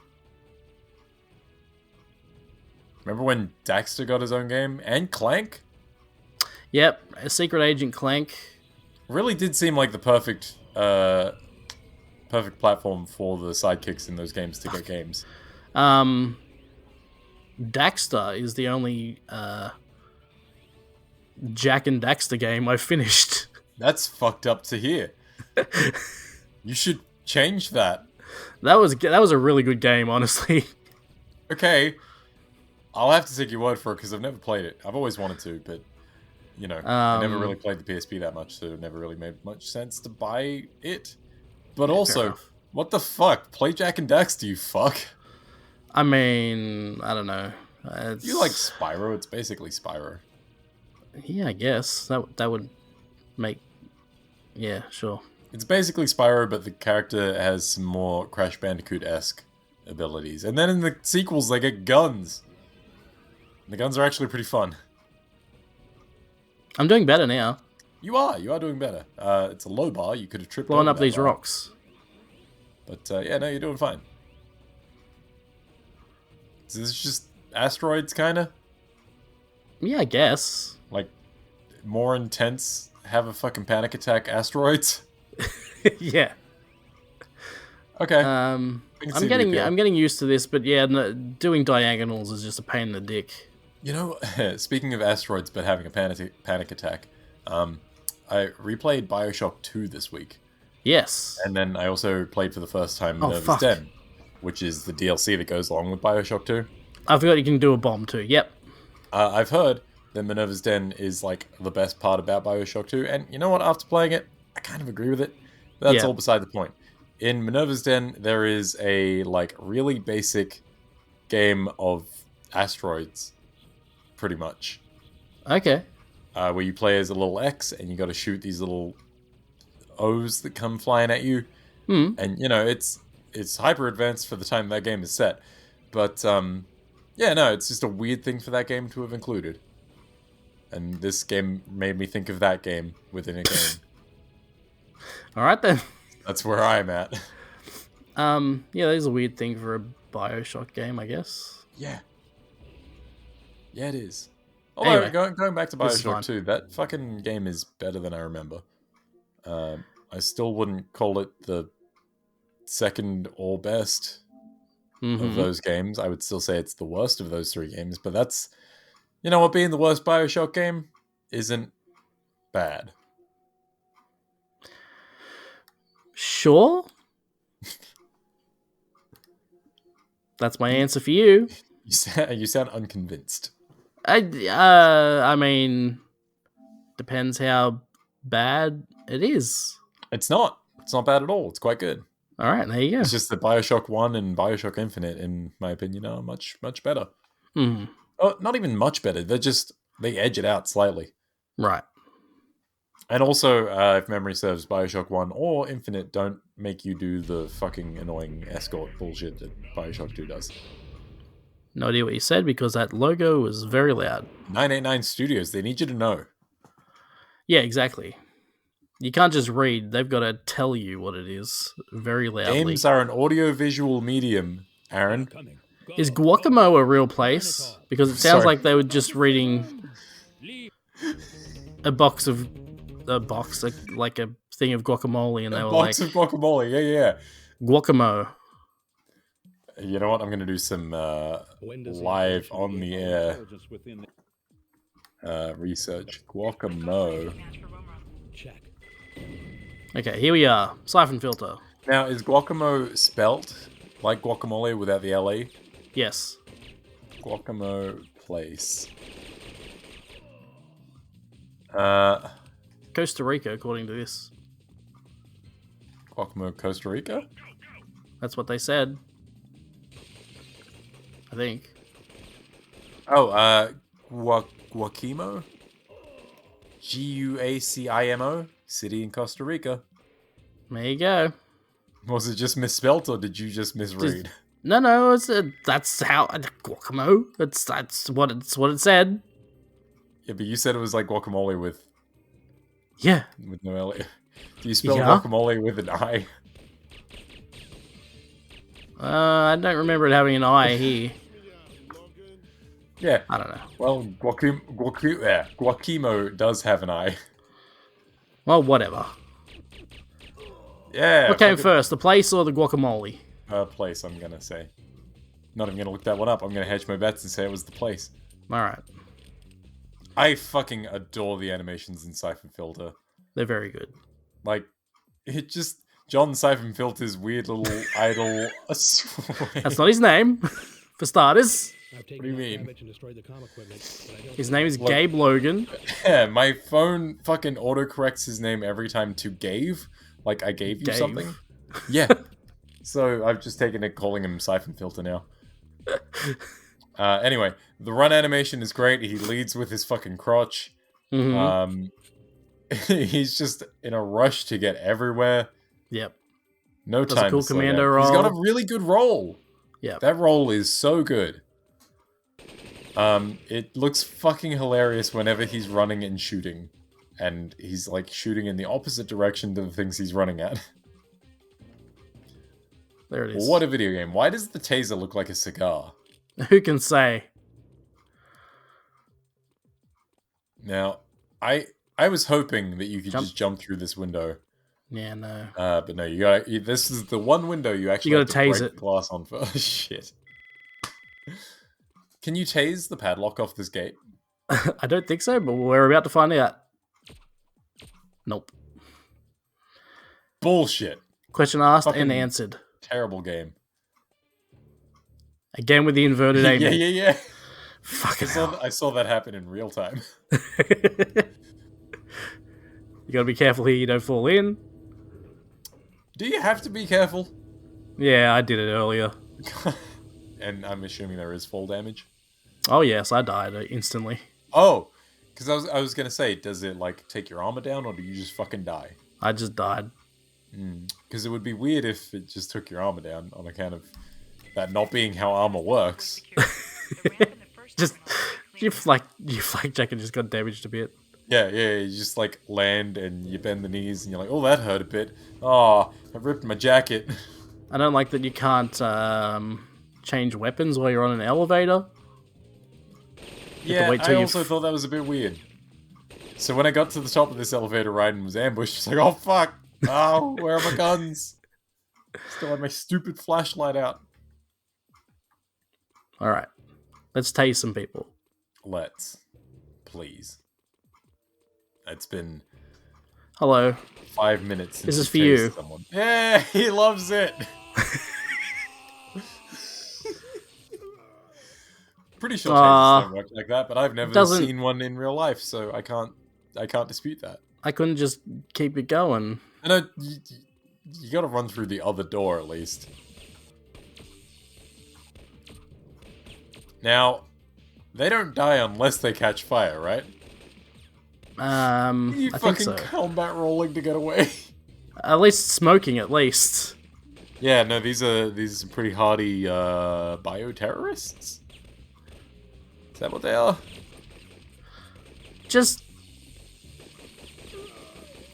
Remember when Daxter got his own game? And Clank? Yep. A Secret Agent Clank. Really did seem like the perfect platform for the sidekicks in those games to get games. Daxter is the only Jack and Daxter game I've finished. That's fucked up to hear. You should change that. That was a really good game, honestly. Okay. I'll have to take your word for it because I've never played it. I've always wanted to, but, you know, I never really played the PSP that much, so it never really made much sense to buy it. But also, what the fuck? Play Jack and Daxter, you fuck. I mean, I don't know. You like Spyro? It's basically Spyro. Yeah, I guess that would make. Yeah, sure. It's basically Spyro, but the character has some more Crash Bandicoot-esque abilities. And then in the sequels, they get guns. And the guns are actually pretty fun. I'm doing better now. You are doing better. It's a low bar. You could have tripped Blowing over up that these bar. rocks. But yeah, no, you're doing fine. So this is just asteroids, kind of? Yeah, I guess. Like, more intense, have a fucking panic attack asteroids? Yeah. Okay. I'm getting used to this, but yeah, no, doing diagonals is just a pain in the dick. You know, speaking of asteroids but having a panic attack, I replayed Bioshock 2 this week. Yes. And then I also played for the first time Minerva's Den, which is the DLC that goes along with Bioshock 2. I forgot you can do a bomb too. Yep. I've heard that Minerva's Den is like the best part about Bioshock 2, and you know what? After playing it, I kind of agree with it. That's all beside the point. In Minerva's Den, there is a like really basic game of asteroids, pretty much. Okay. Where you play as a little X, and you got to shoot these little O's that come flying at you. And you know, it's hyper advanced for the time that game is set. But yeah, no, it's just a weird thing for that game to have included. And this game made me think of that game within a game. All right then. That's where I'm at. Yeah, that is a weird thing for a Bioshock game, I guess. Yeah. Yeah, it is. Although, Anyway, going back to Bioshock 2, that fucking game is better than I remember. I still wouldn't call it the second or best of those games. I would still say it's the worst of those three games, but that's, you know what, being the worst Bioshock game isn't bad. Sure. That's my answer for you. You sound unconvinced. I mean, depends how bad it is. It's not. It's not bad at all. It's quite good. All right, there you go. It's just that Bioshock 1 and Bioshock Infinite, in my opinion, are much, much better. Mm, Oh, not even much better. They edge it out slightly. right. And also, if memory serves, Bioshock 1 or Infinite don't make you do the fucking annoying escort bullshit that Bioshock 2 does. No idea what you said because that logo was very loud. 989 Studios, they need you to know. Yeah, exactly. You can't just read, they've got to tell you what it is very loudly. Games are an audio-visual medium, Aaron. Is Guacamo a real place? Because it sounds Sorry. like they were just reading a box, like a thing of guacamole, and they were like, Box of guacamole, yeah. Guacamo. You know what? I'm going to do some live on the air research. Guacamo. Okay, here we are. Siphon filter. Now, is guacamo spelt like guacamole without the LA? Yes. Guacamo place. Costa Rica, according to this. Guacamo, Costa Rica? That's what they said. I think. Oh, Guacimo? Guacimo? City in Costa Rica. There you go. Was it just misspelt or did you just misread? No, that's how guacamo. That's what it said. Yeah, but you said it was like guacamole with Yeah. no L. Do you spell Yeah. guacamole with an I? I don't remember it having an I here. Yeah. I don't know. Well, Guacimo does have an I. Well, whatever. Yeah. What came first, the place or the guacamole? Place, I'm gonna say. Not even gonna look that one up. I'm gonna hedge my bets and say it was the place. Alright. I fucking adore the animations in Siphon Filter. They're very good. Like, it just... John Siphon Filter's weird little idol... That's not his name, for starters. What do you mean? His name is Gabe Logan. Yeah, my phone fucking autocorrects his name every time to Gave. Like, I gave you Dave. something. Yeah. So, I've just taken it calling him Siphon Filter now. Anyway, the run animation is great. He leads with his fucking crotch. Mm-hmm. He's just in a rush to get everywhere. Yep. No Does time a cool to slow commando down. roll. He's got a really good roll. Yep. That roll is so good. It looks fucking hilarious whenever he's running and shooting. And he's like shooting in the opposite direction to the things he's running at. There it is. What a video game. Why does the taser look like a cigar? Who can say? Now, I was hoping that you could just jump through this window. Yeah, no. But no, this is the one window you actually You have gotta to tase break it. glass on for. Shit. Can you tase the padlock off this gate? I don't think so, but we're about to find out. Nope. Bullshit. Question asked Fucking and answered. Terrible game. Again with the inverted aiming. Yeah. Fucking hell. I saw that happen in real time. You gotta be careful here you don't fall in. Do you have to be careful? Yeah, I did it earlier. And I'm assuming there is fall damage. Oh yes, I died instantly. Oh, because I was gonna say, does it like take your armor down, or do you just fucking die? I just died. Because it would be weird if it just took your armor down on account of that not being how armor works. Just you flak jack and just got damaged a bit. Yeah, you just like land and you bend the knees and you're like, oh, that hurt a bit. Oh, I ripped my jacket. I don't like that you can't change weapons while you're on an elevator. Yeah, I also thought that was a bit weird. So when I got to the top of this elevator ride and was ambushed, it's like, oh fuck! Oh, where are my guns? Still have my stupid flashlight out. Alright. Let's tase some people. Let's. Please. It's been... Hello. 5 minutes since This is for you. Someone. Yeah, he loves it! Pretty sure tasers don't work like that, but I've never seen one in real life, so I can't dispute that. I couldn't just keep it going. I know, You gotta run through the other door at least. Now, they don't die unless they catch fire, right? You I think fucking so. combat rolling to get away. At least smoking, at least. Yeah, no, these are some pretty hardy bioterrorists. Is that what they are? Just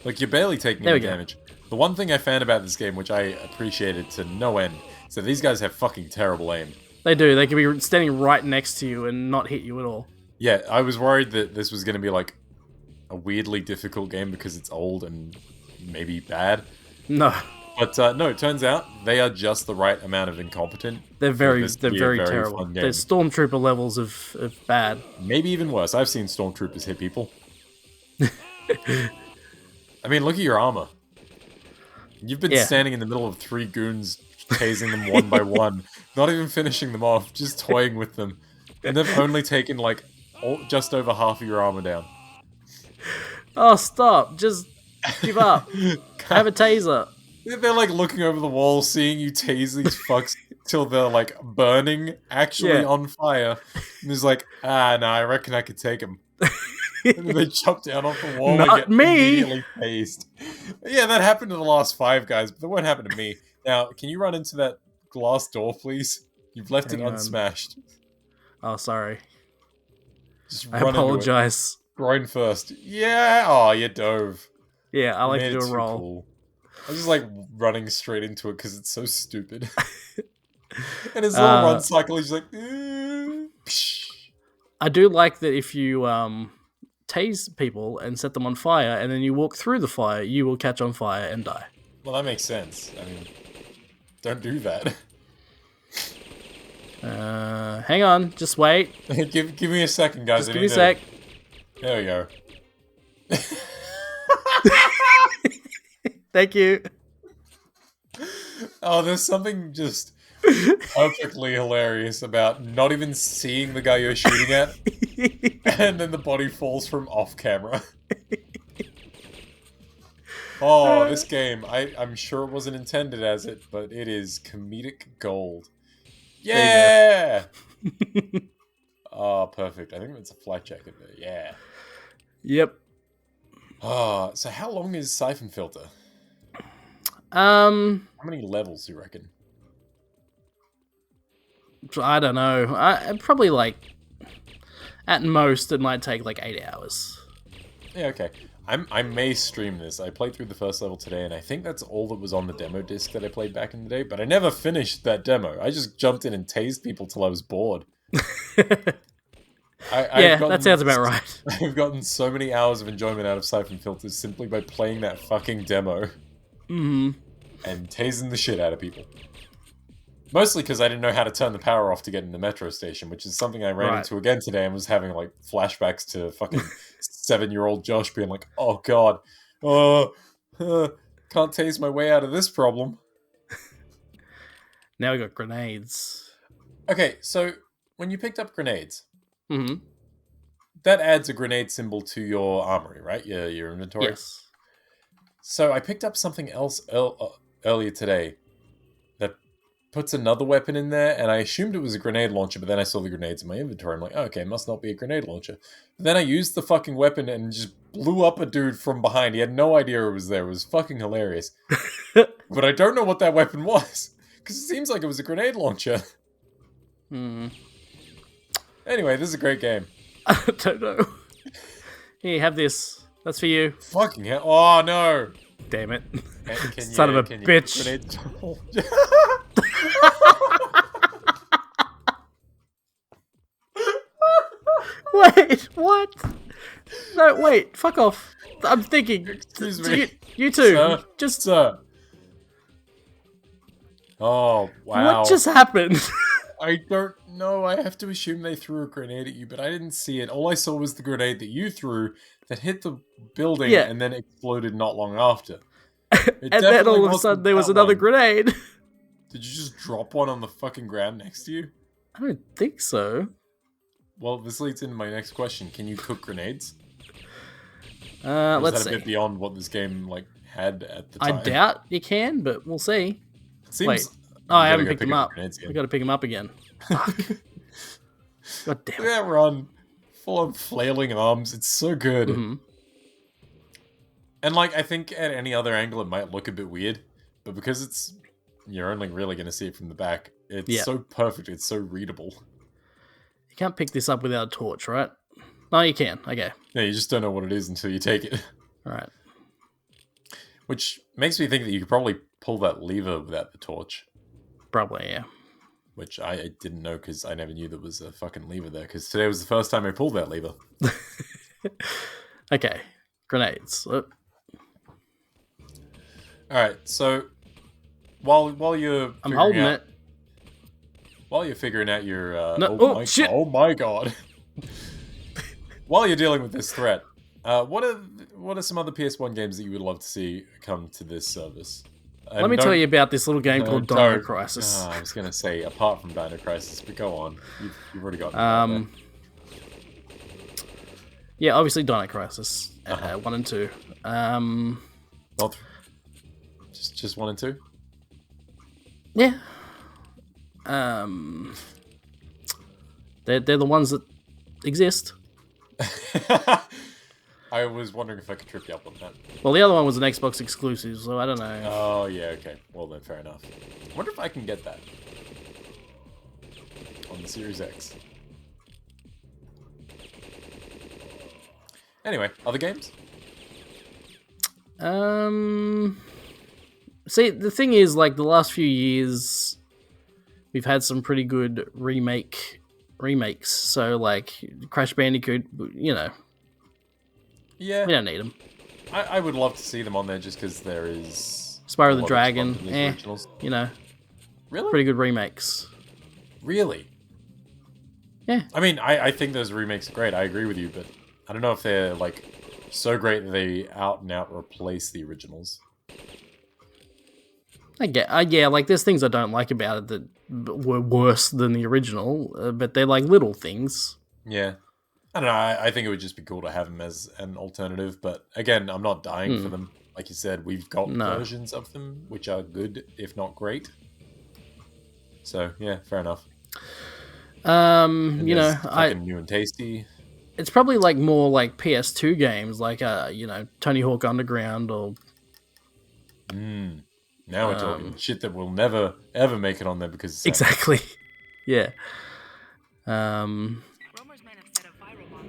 Like, you're barely taking there any we go. damage. The one thing I found about this game, which I appreciated to no end, is that these guys have fucking terrible aim. They do. They can be standing right next to you and not hit you at all. Yeah, I was worried that this was going to be like a weirdly difficult game because it's old and maybe bad. No, But no, it turns out they are just the right amount of incompetent. they're very this to be a very terrible. fun game. They're stormtrooper levels of bad. Maybe even worse. I've seen stormtroopers hit people. I mean, look at your armor. You've been Yeah. standing in the middle of 3 goons, tasing them one by one, not even finishing them off, just toying with them. And they've only taken, like, just over half of your armor down. Oh, stop! Just give up. Have a taser. They're, like, looking over the wall, seeing you tase these fucks till they're, like, burning, actually Yeah. on fire. And he's like, no, I reckon I could take him. And then they jump down off the wall Not and get me! immediately tased. Yeah, that happened to the last 5 guys, but that won't happen to me. Now, can you run into that glass door, please? You've left Hang it on. unsmashed. Oh, sorry. Just I run into it. apologize. Groin first. Yeah! Oh, you dove. Yeah, I like You to made do it a too roll. cool. I was just like running straight into it because it's so stupid. And his little run cycle, he's just like, psh. I do like that if you tase people and set them on fire, and then you walk through the fire, you will catch on fire and die. Well, that makes sense. I mean, don't do that. Hang on, just wait. give me a second, guys. Just give me a sec. There we go. Thank you. Oh, there's something just perfectly hilarious about not even seeing the guy you're shooting at, and then the body falls from off camera. Oh, this game, I'm sure it wasn't intended as it, but it is comedic gold. Yeah! Oh, perfect. I think that's a flight jacket there. Yeah. Yep. Oh, so how long is Siphon Filter? How How many levels do you reckon? I don't know. Probably like at most it might take like 8 hours. Yeah, okay. I may stream this. I played through the first level today, and I think that's all that was on the demo disc that I played back in the day, but I never finished that demo. I just jumped in and tased people till I was bored. Yeah, that sounds about right. I've gotten so many hours of enjoyment out of Siphon Filters simply by playing that fucking demo. Mm-hmm. And tasing the shit out of people. Mostly because I didn't know how to turn the power off to get in the metro station, which is something I ran into again today and was having like flashbacks to fucking 7-year-old Josh being like, oh god, can't tase my way out of this problem. Now we got grenades. Okay, so when you picked up grenades, Mm-hmm. that adds a grenade symbol to your armory, right? Your inventory? Yes. So I picked up something else earlier today that puts another weapon in there, and I assumed it was a grenade launcher, but then I saw the grenades in my inventory. I'm like, oh, okay, it must not be a grenade launcher. But then I used the fucking weapon and just blew up a dude from behind. He had no idea it was there. It was fucking hilarious. But I don't know what that weapon was, because it seems like it was a grenade launcher. Hmm. Anyway, this is a great game. I don't know. Here, have this. That's for you. Fucking hell. Oh, no. Damn it. Can Son of a bitch. Wait, what? No, wait, fuck off. I'm thinking. Excuse me. You two. Sir? Just. Sir. Oh, wow. What just happened? I don't know. I have to assume they threw a grenade at you, but I didn't see it. All I saw was the grenade that you threw that hit the building and then exploded not long after. And then all of a sudden there was another grenade. Did you just drop one on the fucking ground next to you? I don't think so. Well, this leads into my next question. Can you cook grenades? Let's Is that a see. bit beyond what this game like had at the I time. doubt you can, but we'll see. It seems. Wait. Oh, I haven't go picked pick him up. grenades again. We got to pick him up again. Fuck. God damn Look it. at that run. Full of flailing arms. It's so good. Mm-hmm. And, like, I think at any other angle it might look a bit weird. But because you're only really going to see it from the back, it's so perfect. It's so readable. You can't pick this up without a torch, right? No, you can. Okay. Yeah, you just don't know what it is until you take it. All right. Which makes me think that you could probably pull that lever without the torch. Probably, yeah. Which I didn't know because I never knew there was a fucking lever there. Because today was the first time I pulled that lever. Okay. Grenades. Alright, so while you're I'm holding it. While you're figuring out your No, shit. Oh my god. While you're dealing with this threat, what are some other PS1 games that you would love to see come to this service? Let me tell you about this little game called Dino Crisis. I was gonna say apart from Dino Crisis, but go on. You've already got yeah, obviously Dino Crisis 1 and 2. Not just 1 and 2. Yeah. They're the ones that exist. I was wondering if I could trip you up on that. Well, the other one was an Xbox exclusive, so I don't know. Oh, yeah, okay. Well, then, fair enough. I wonder if I can get that on the Series X. Anyway, other games? See, the thing is, like, the last few years, we've had some pretty good remakes. So, like, Crash Bandicoot, you know. Yeah. We don't need them. I would love to see them on there just because there is... Spyro the Dragon, you know. Really? Pretty good remakes. Really? Yeah. I mean, I think those remakes are great. I agree with you, but I don't know if they're, like, so great that they out-and-out replace the originals. Yeah, like, there's things I don't like about it that were worse than the original, but they're, like, little things. Yeah. I don't know, I think it would just be cool to have them as an alternative, but again, I'm not dying for them. Like you said, we've got versions of them, which are good, if not great. So, yeah, fair enough. You know, new and tasty. It's probably, like, more, like, PS2 games, like, you know, Tony Hawk Underground or... Now we're talking shit that will never, ever make it on there because... Exactly. Yeah.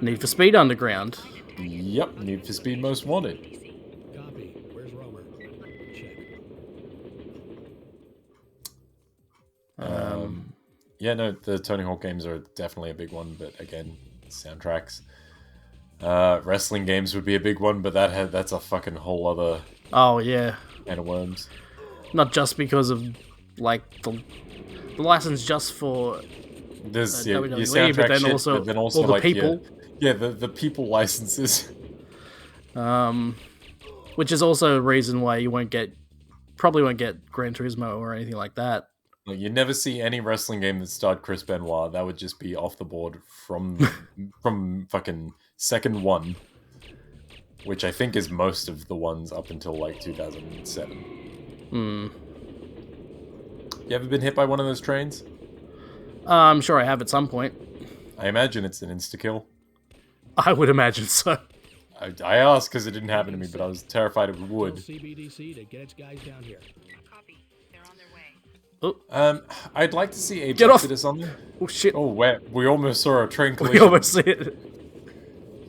Need for Speed Underground. Yep, Need for Speed Most Wanted. Copy. Where's Romer? Check. Yeah, no, the Tony Hawk games are definitely a big one, but again, soundtracks. Wrestling games would be a big one, but that's a fucking whole other... Oh, yeah. Can of worms. Not just because of, like, the license just for There's WWE, your soundtrack but then shit, also but then also all the like, people. The people licenses. Which is also a reason why you probably won't get Gran Turismo or anything like that. Like, you never see any wrestling game that starred Chris Benoit. That would just be off the board from fucking second one, which I think is most of the ones up until like 2007. You ever been hit by one of those trains? I'm sure I have at some point. I imagine it's an insta-kill. I would imagine so. I asked because it didn't happen to me, but I was terrified it would. CBDC to get its guys down here. Copy. They're on their way. I'd like to see Abe's Get off. Exodus on there. Oh, shit. Oh, we almost saw a train We collision almost see it.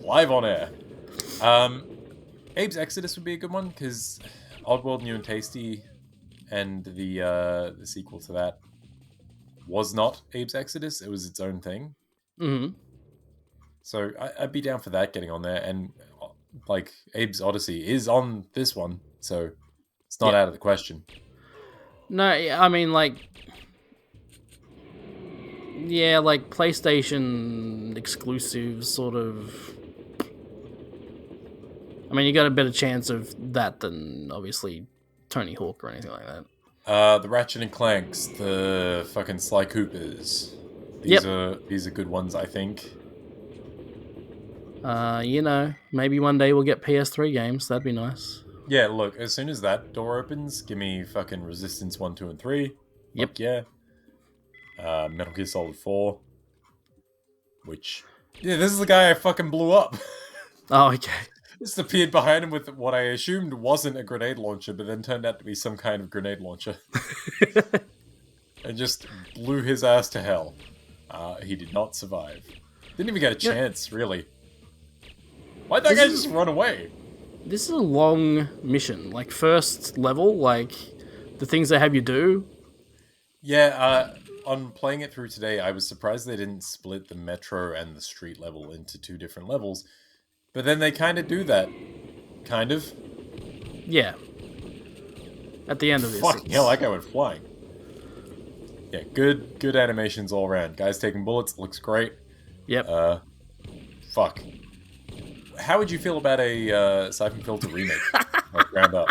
live on air. Abe's Exodus would be a good one because Oddworld New and Tasty and the sequel to that was not Abe's Exodus. It was its own thing. Mm-hmm. So I'd be down for that getting on there. And like Abe's Odyssey is on this one, so it's not out of the question. No, I mean, like... Yeah, like PlayStation exclusive sort of... I mean, you got a better chance of that than, obviously, Tony Hawk or anything like that. The Ratchet and Clanks, the fucking Sly Coopers. These are good ones, I think. You know, maybe one day we'll get PS3 games. That'd be nice. Yeah, look, as soon as that door opens, give me fucking Resistance 1, 2, and 3. Yep. Fuck yeah. Metal Gear Solid 4. Which... Yeah, this is the guy I fucking blew up. Oh, okay. Just appeared behind him with what I assumed wasn't a grenade launcher, but then turned out to be some kind of grenade launcher. And just blew his ass to hell. He did not survive. Didn't even get a chance, really. Why'd that guy just run away? This is a long mission. Like, first level, like, the things they have you do. Yeah, on playing it through today, I was surprised they didn't split the metro and the street level into 2 different levels. But then they kind of do that. Kind of. Yeah. At the end of this. Fucking hell, that guy went flying. Yeah, good animations all around. Guys taking bullets, looks great. Yep. Fuck. How would you feel about a Siphon Filter remake? Like, ground up.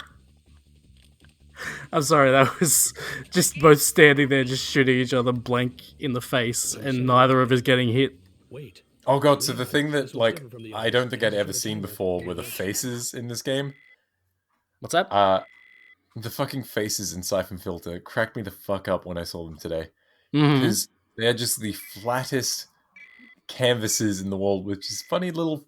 I'm sorry, that was just both standing there just shooting each other blank in the face, and neither of us getting hit. Wait. Oh god, so the thing that, like, I don't think I'd ever seen before were the faces in this game. What's that? The fucking faces in Siphon Filter cracked me the fuck up when I saw them today. Mm-hmm. Because they're just the flattest canvases in the world with just funny little,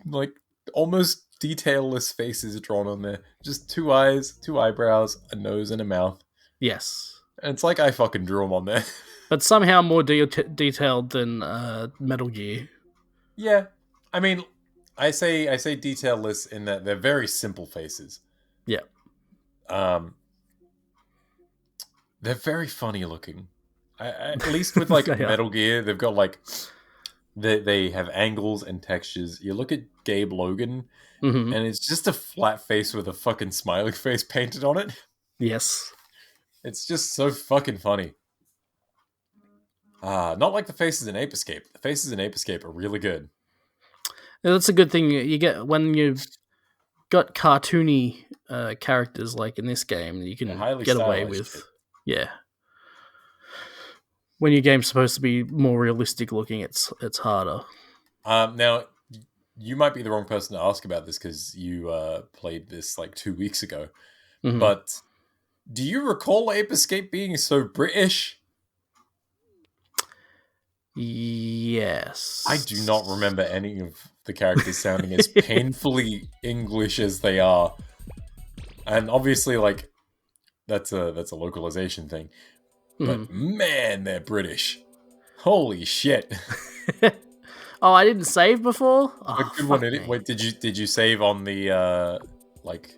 like, almost detailless faces drawn on there. Just 2 eyes, 2 eyebrows, a nose, and a mouth. Yes. And it's like I fucking drew them on there. But somehow more detailed than Metal Gear. Yeah. I mean, I say detailless in that they're very simple faces. Yeah. They're very funny looking. At least with like They are. Metal Gear, they've got like they have angles and textures. You look at Gabe Logan, Mm-hmm. and it's just a flat face with a fucking smiley face painted on it. Yes. It's just so fucking funny. Not like the faces in Ape Escape. The faces in Ape Escape are really good. Yeah, that's a good thing you get when you've got cartoony characters like in this game. You can They're highly get away stylized with, shit. yeah. When your game's supposed to be more realistic looking, it's harder. Now, you might be the wrong person to ask about this because you played this like 2 weeks ago. Mhm. But do you recall Ape Escape being so British? Yes. I do not remember any of the characters sounding as painfully English as they are. And obviously, like, that's a localization thing. But man, they're British. Holy shit. Oh, I didn't save before? A Oh, good one. fuck me. Wait, did you save on the like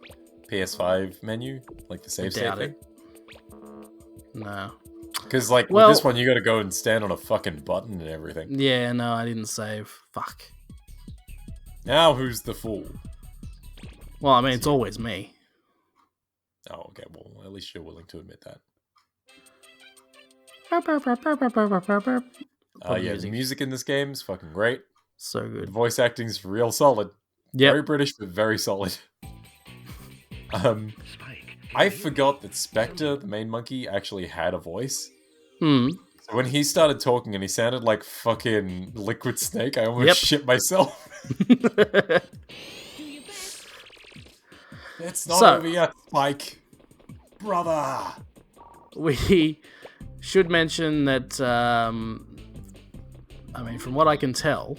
PS5 menu? Like the save Doubt thing? it. No. Because like Well- with this one you gotta go and stand on a fucking button and everything. Yeah, no, I didn't save. Fuck. Now who's the fool? Well, I mean, it's always me. Oh, okay, well at least you're willing to admit that. Yeah, the music in this game is fucking great. So The good. voice acting's real solid. Yep. Very British, but very solid. I forgot that Spectre, the main monkey, actually had a voice. Hmm. So when he started talking and he sounded like fucking Liquid Snake, I almost Yep. shit myself. It's not So- over yet, Spike. Brother. We should mention that, I mean, from what I can tell,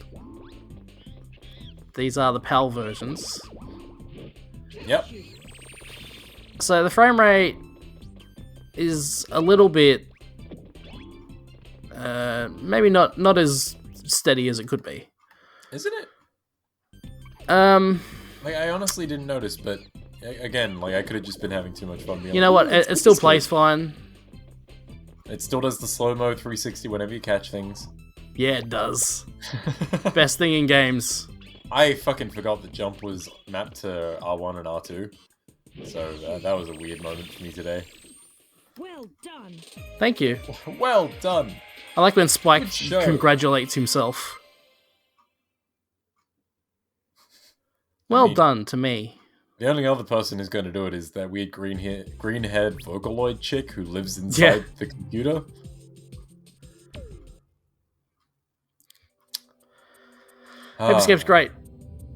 these are the PAL versions. Yep. So the frame rate is a little bit, maybe not as steady as it could be. Isn't it? Um, Like, I honestly didn't notice, but again, like, I could have just been having too much fun. Being you know like, what? "Ooh, It still plays fine. It still does the slow-mo 360 whenever you catch things. Yeah, it does. Best thing in games. I fucking forgot that jump was mapped to R1 and R2. So that was a weird moment for me today. Well done. Thank you. Well done. I like when Spike Good show. congratulates himself. Well mean- done to me. The only other person who's going to do it is that weird green-haired Vocaloid chick who lives inside the computer. Ape Escape's great.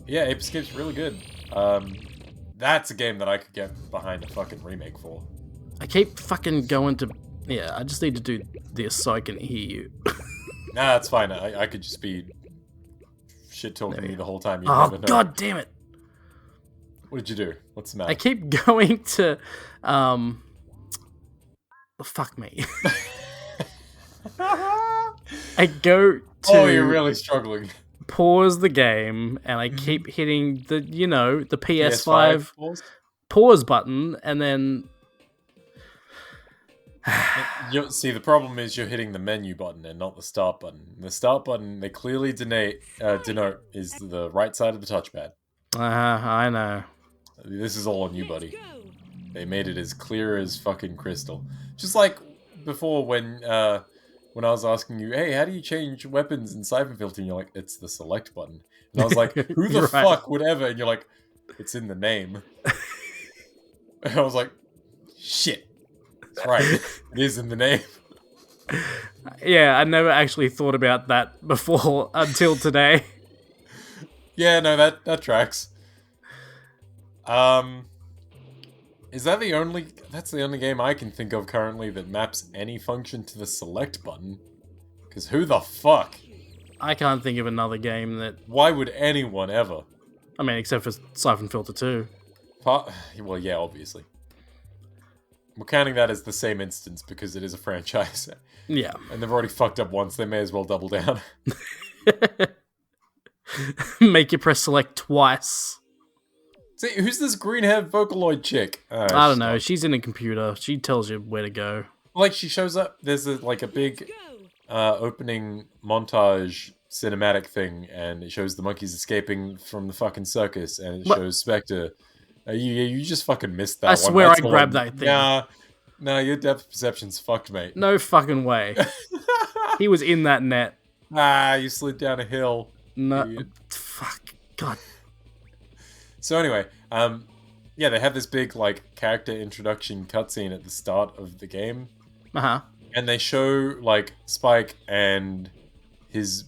Yeah, Ape Escape's really good. That's a game that I could get behind a fucking remake for. I keep fucking going to... Yeah, I just need to do this so I can hear you. Nah, that's fine. I could just be shit-talking you the whole time. You'd Oh, never know. god damn it. What did you do? What's the matter? I keep going to... Fuck me. I go to... Oh, you're really struggling. Pause the game, and I keep hitting the, the PS5 pause? pause button, and then... See, the problem is you're hitting the menu button and not the start button. The start button, they clearly denote is the right side of the touchpad. I know. This is all on you, buddy. They made it as clear as fucking crystal. Just like before when I was asking you, hey, how do you change weapons in Siphon Filter? And you're like, it's the select button. And I was like, who the Right. fuck would ever? And you're like, it's in the name. And I was like, shit. That's right. It is in the name. Yeah, I never actually thought about that before until today. Yeah, no, that tracks. Is that the only... That's the only game I can think of currently that maps any function to the select button. Because who the fuck? I can't think of another game that... Why would anyone ever? I mean, except for Siphon Filter 2. Well, yeah, obviously. We're counting that as the same instance because it is a franchise. Yeah. And they've already fucked up once, they may as well double down. Make you press select twice. See, who's this green-haired Vocaloid chick? I don't know. She's in a computer. She tells you where to go. Like, she shows up, there's a big opening montage cinematic thing, and it shows the monkeys escaping from the fucking circus, and it shows Spectre. You just fucking missed that I one. swear That's I the grabbed one. that thing. Nah, your depth perception's fucked, mate. No fucking way. He was in that net. You slid down a hill. No. Idiot. Fuck. God. So anyway, yeah, they have this big, like, character introduction cutscene at the start of the game. Uh-huh. And they show, like, Spike and his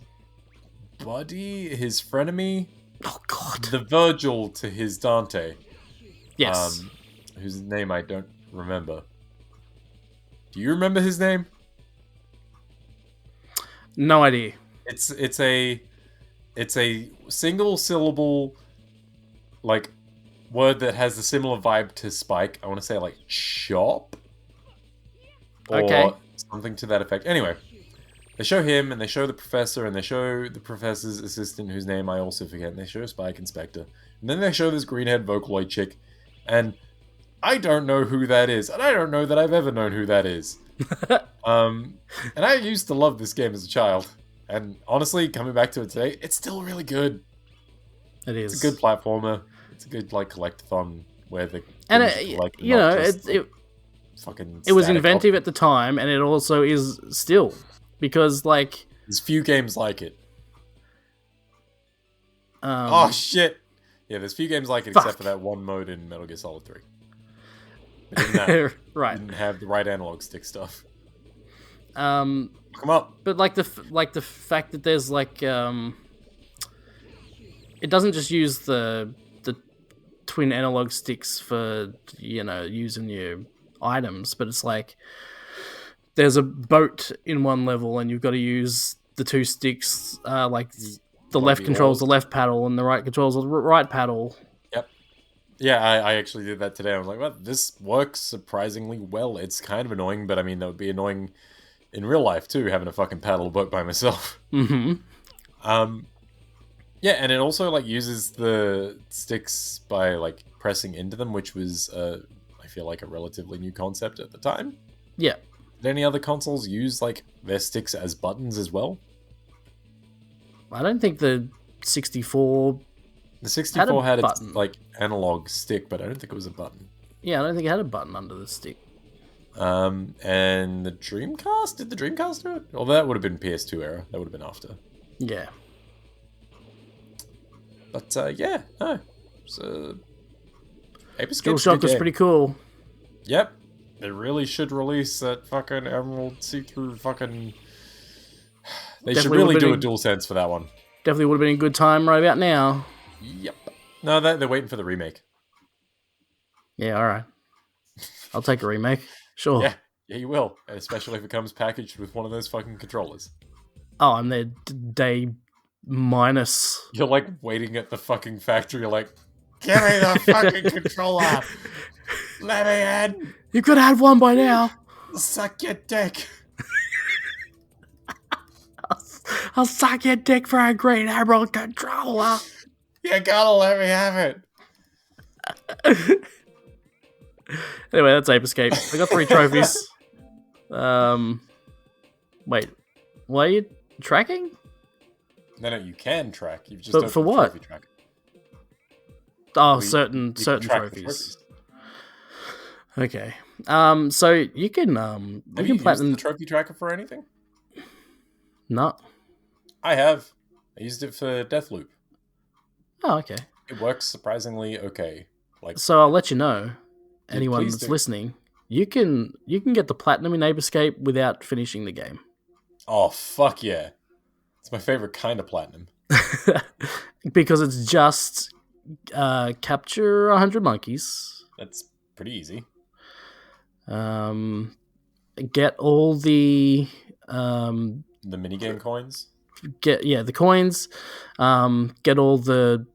buddy, his frenemy. Oh, God. The Virgil to his Dante. Yes. Whose name I don't remember. Do you remember his name? No idea. It's a single syllable, like, word that has a similar vibe to Spike. I want to say, like, shop? Or Okay. something to that effect. Anyway, they show him, and they show the professor, and they show the professor's assistant, whose name I also forget, and they show Spike and Spectre. And then they show this green-haired Vocaloid chick, and I don't know who that is, and I don't know that I've ever known who that is. And I used to love this game as a child, and honestly, coming back to it today, it's still really good. It is. It's a good platformer. It's a good, like, collect-a-thon where the And things you collect are you not know, just, it fucking was static inventive at the time, and it also is still. Because, like... There's few games like it. Um, Oh, shit! Yeah, there's few games like it Fuck. except for that one mode in Metal Gear Solid 3. But even that right. didn't have the right analog stick stuff. But Come up! like the fact that there's like it doesn't just use the twin analog sticks for using your items, but it's like there's a boat in one level and you've got to use the two sticks, like the left controls the left paddle and the right controls the right paddle. Yep. Yeah, I actually did that today. I was like, well, this works surprisingly well. It's kind of annoying, but I mean, that would be annoying in real life too, having a fucking paddle boat by myself. Mm-hmm. Yeah, and it also like uses the sticks by like pressing into them, which was I feel like a relatively new concept at the time. Yeah. Did any other consoles use like their sticks as buttons as well? I don't think the 64... The 64 had its button. like analog stick, but I don't think it was a button. Yeah, I don't think it had a button under the stick. And the Dreamcast? Did the Dreamcast do it? Well, that would have been PS2 era. That would have been after. Yeah. But yeah, no. So, Ape Escape's Dual a Shock good was game. pretty cool. Yep. They really should release that fucking Emerald see-through fucking... They should Definitely really would've do a been- dual sense for that one. Definitely would have been a good time right about now. Yep. No, they're waiting for the remake. Yeah, all right. I'll take a remake. Sure. Yeah, yeah, you will. Especially if it comes packaged with one of those fucking controllers. Oh, I'm there day minus. You're like waiting at the fucking factory. You're like, give me the fucking controller. Let me in. You could have had one by now. Suck your dick. I'll suck your dick for a Green Emerald controller. You gotta let me have it. Anyway, that's Ape Escape. I got 3 trophies. Wait, why are you tracking? No, you can track. You've just But opened for the what? trophy tracker. Oh, You certain can track the trophies. trophies. Okay. So you can Have you you can used platinum. the trophy tracker for anything? No. I have. I used it for Deathloop. Oh, okay. It works surprisingly okay. Like, So I'll let you know. Yeah, Anyone please that's do. listening, you can get the platinum in Ape Escape without finishing the game. oh fuck yeah, it's my favorite kind of platinum. Because it's just capture 100 monkeys. That's pretty easy. Get all the The minigame coins. the coins. Get all the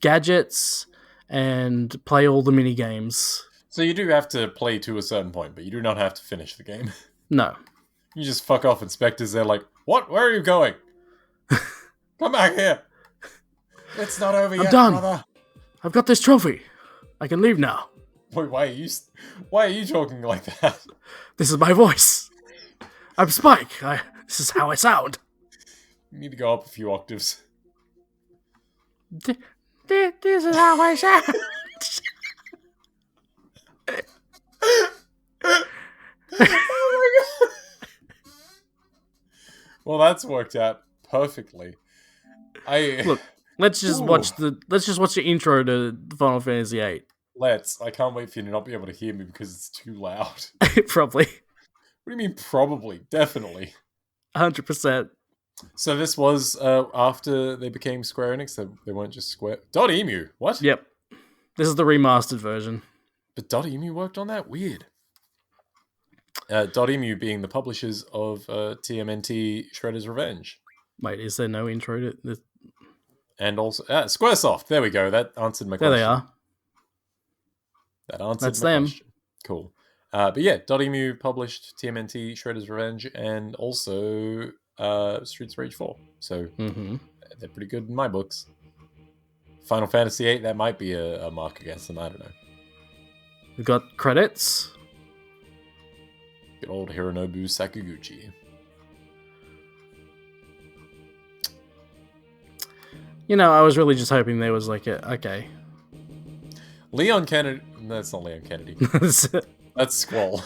gadgets and play all the mini games. So you do have to play to a certain point, but you do not have to finish the game. No. You just fuck off inspectors. They're like, what? Where are you going? Come back here. It's not over yet, done. brother. I've got this trophy. I can leave now. Wait, why are you talking like that? This is my voice. I'm Spike. This is how I sound. You need to go up a few octaves. This is how I sound. Oh my god. Well, that's worked out perfectly. Look, let's just Ooh. watch the intro to Final Fantasy VIII. I can't wait for you to not be able to hear me because it's too loud. Probably What do you mean probably? Definitely. 100%. So this was after they became Square Enix. They weren't just Square. Dot.emu. What? Yep. This is the remastered version. But Dot.emu worked on that? Weird. Dot.emu being the publishers of TMNT Shredder's Revenge. Wait, is there no intro to this? And also Squaresoft. There we go. That answered my There question. they are. That answered That's my them. question. Cool. But yeah, Dot.emu published TMNT Shredder's Revenge and also Streets of Rage 4. So they're pretty good in my books. Final Fantasy VIII, that might be a mark against them. I don't know. We've got credits. Good old Hironobu Sakaguchi. You know, I was really just hoping there was like okay. Leon Kennedy. That's not Leon Kennedy. That's Squall.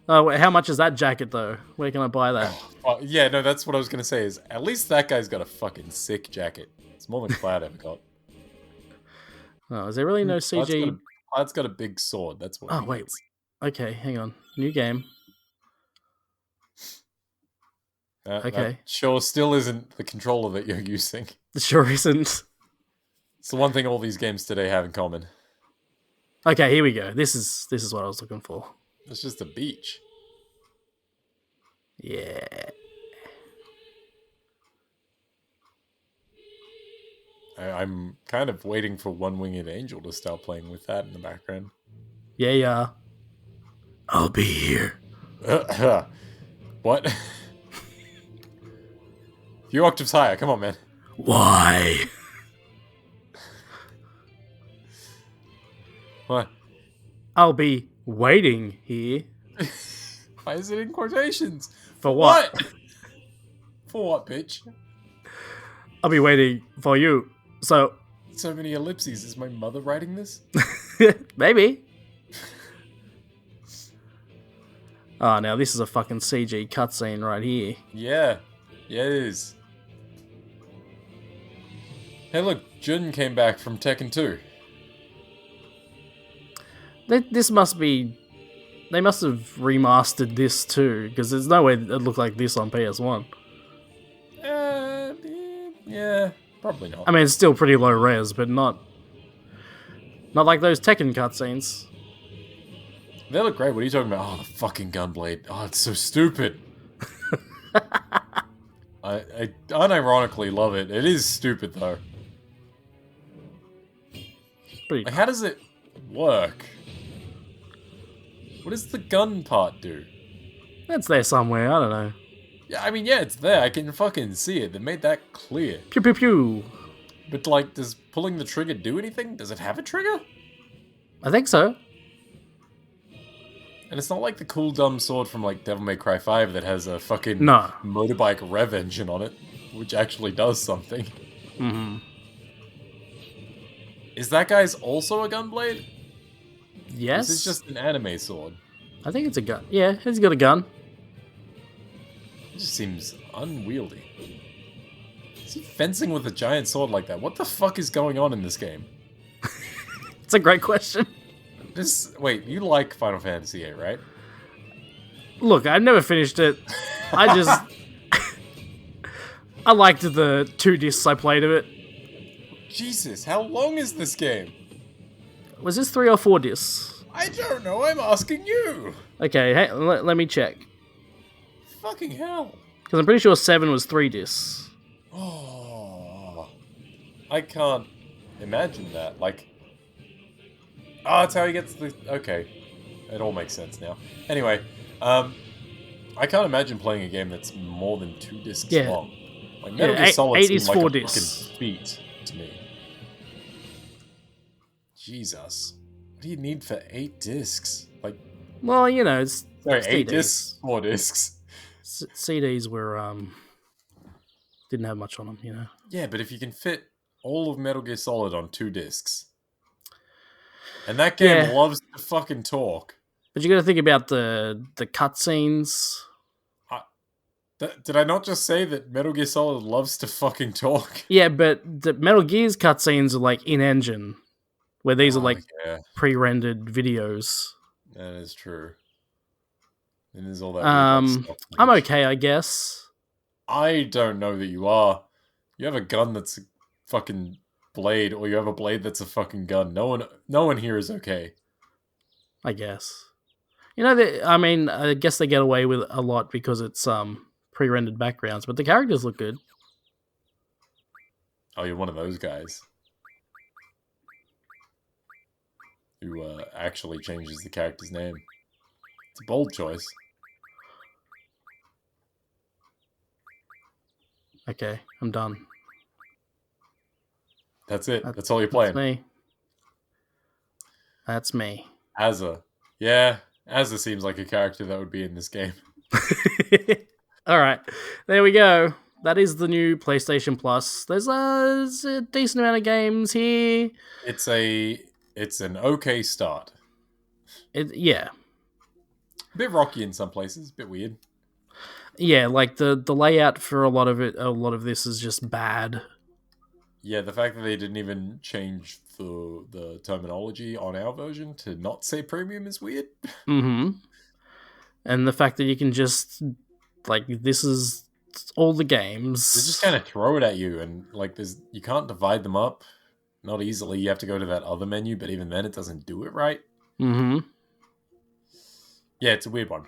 Oh, wait, how much is that jacket though? Where can I buy that? Well, yeah, no, that's what I was going to say is at least that guy's got a fucking sick jacket. It's more than Cloud ever got. Oh, is there really no CG? Cloud's got a big sword. That's what. Oh, he wait. needs. Okay, hang on. New game. That Okay. sure still isn't the controller that you're using. It sure isn't. It's the one thing all these games today have in common. Okay, here we go. This is what I was looking for. It's just a beach. Yeah. I'm kind of waiting for One Winged Angel to start playing with that in the background. Yeah. I'll be here. What? A few octaves higher. Come on, man. Why? What? I'll be waiting here. Why is it in quotations? For what? For what, bitch? I'll be waiting for you. So, So many ellipses. Is my mother writing this? maybe. Oh, now this is a fucking CG cutscene right here. Yeah. Yeah, it is. Hey, look. Jun came back from Tekken 2. This must be... They must have remastered this too, because there's no way it looked like this on PS1. Yeah, probably not. I mean, it's still pretty low res, but not Not like those Tekken cutscenes. They look great. What are you talking about? Oh, the fucking gunblade. Oh, it's so stupid. I unironically love it. It is stupid, though. Pretty Like, how does it work? What does the gun part do? That's there somewhere, I don't know. Yeah, I mean, yeah, it's there. I can fucking see it. They made that clear. Pew pew pew. But, like, does pulling the trigger do anything? Does it have a trigger? I think so. And it's not like the cool dumb sword from, like, Devil May Cry 5 that has a fucking No. motorbike rev engine on it, which actually does something. Mm-hmm. Is that guy's also a gunblade? Yes. This is just an anime sword. I think it's a gun. Yeah, he's got a gun. It just seems unwieldy. Is he fencing with a giant sword like that? What the fuck is going on in this game? It's a great question. Wait, you like Final Fantasy VIII, right? Look, I never finished it. I just... I liked the 2 discs I played of it. Jesus, how long is this game? Was this 3 or 4 discs? I don't know, I'm asking you! Okay, hey, let me check. Fucking hell. Because I'm pretty sure 7 was 3 discs. Oh, I can't imagine that. Like, oh, that's how he gets the... Okay, it all makes sense now. Anyway, I can't imagine playing a game that's more than 2 discs long. Like, Metal Gear Solid 8 seemed is like 4 a discs. fucking feat to me. Jesus. What do you need for 8 discs? Like, Well, you know, it's sorry, CDs. 8 discs? 4 discs? CDs were, didn't have much on them, you know. Yeah, but if you can fit all of Metal Gear Solid on 2 discs, and that game loves to fucking talk. But you got to think about the cutscenes. Did I not just say that Metal Gear Solid loves to fucking talk? Yeah, but the Metal Gear's cutscenes are like in-engine, where these are like pre-rendered videos. That is true. It is all that. I'm okay, I guess. I don't know that you are. You have a gun that's a fucking blade, or you have a blade that's a fucking gun. No one here is okay. I guess. You know, I mean, I guess they get away with a lot because it's pre-rendered backgrounds, but the characters look good. Oh, you're one of those guys who actually changes the character's name. It's a bold choice. Okay, I'm done. That's it. That's all you're playing. That's me. Asa. Yeah, Asa seems like a character that would be in this game. All right, there we go. That is the new PlayStation Plus. There's a decent amount of games here. It's an okay start. Yeah. A bit rocky in some places, a bit weird. Yeah, like the layout for a lot of this is just bad. Yeah, the fact that they didn't even change the terminology on our version to not say premium is weird. Mm-hmm. And the fact that you can just, like, this is all the games. They just kind of throw it at you, and, like, you can't divide them up. Not easily. You have to go to that other menu, but even then it doesn't do it right. Mm-hmm. Yeah, it's a weird one.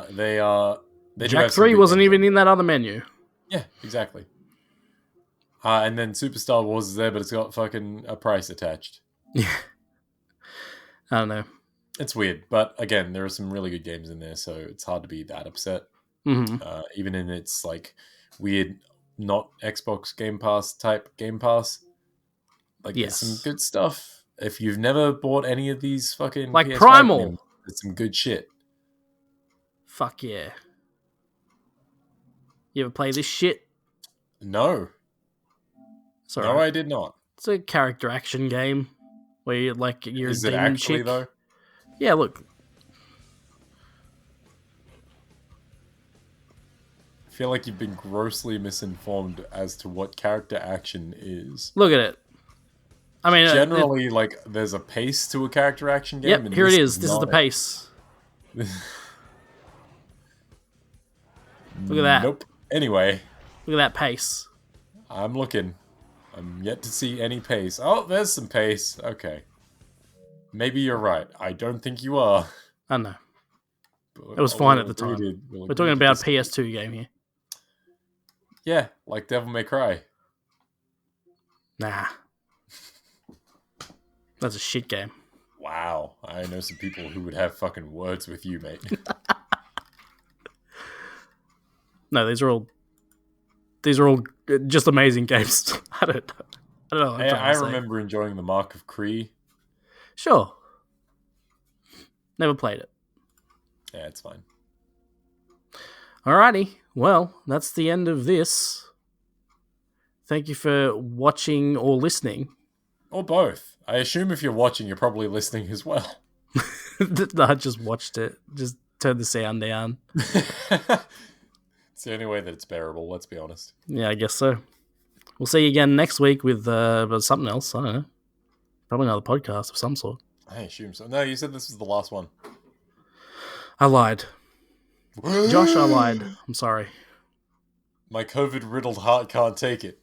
They Jack 3 wasn't even in that other menu. Yeah, exactly. And then Superstar Wars is there, but it's got fucking a price attached. Yeah. I don't know. It's weird, but again, there are some really good games in there, so it's hard to be that upset. Mm-hmm. Even in its like weird, not Xbox Game Pass type Game Pass. Like, there's some good stuff. If you've never bought any of these fucking like PS5 Primal, games, there's some good shit. Fuck yeah. You ever play this shit? No. Sorry. No, I did not. It's a character action game where you're Is a it demon actually, chick. though? Yeah, look. I feel like you've been grossly misinformed as to what character action is. Look at it. I mean, generally, like, there's a pace to a character action game. Yep, and here it is. This This is the pace. Look at that. Nope. Anyway. Look at that pace. I'm looking. I'm yet to see any pace. Oh, there's some pace. Okay. Maybe you're right. I don't think you are. I know. But It was fine at the time. We're talking about a PS2 game here. Yeah, like Devil May Cry. Nah. That's a shit game. Wow. I know some people who would have fucking words with you, mate. No, these are all just amazing games. I don't know what I'm trying I to say. remember enjoying the Mark of Cree. Sure. Never played it. Yeah, it's fine. Alrighty. Well, that's the end of this. Thank you for watching or listening. Or both. I assume if you're watching, you're probably listening as well. I just watched it. Just turned the sound down. It's the only way that it's bearable, let's be honest. Yeah, I guess so. We'll see you again next week with something else. I don't know. Probably another podcast of some sort. I assume so. No, you said this was the last one. I lied. Josh, I lied. I'm sorry. My COVID-riddled heart can't take it.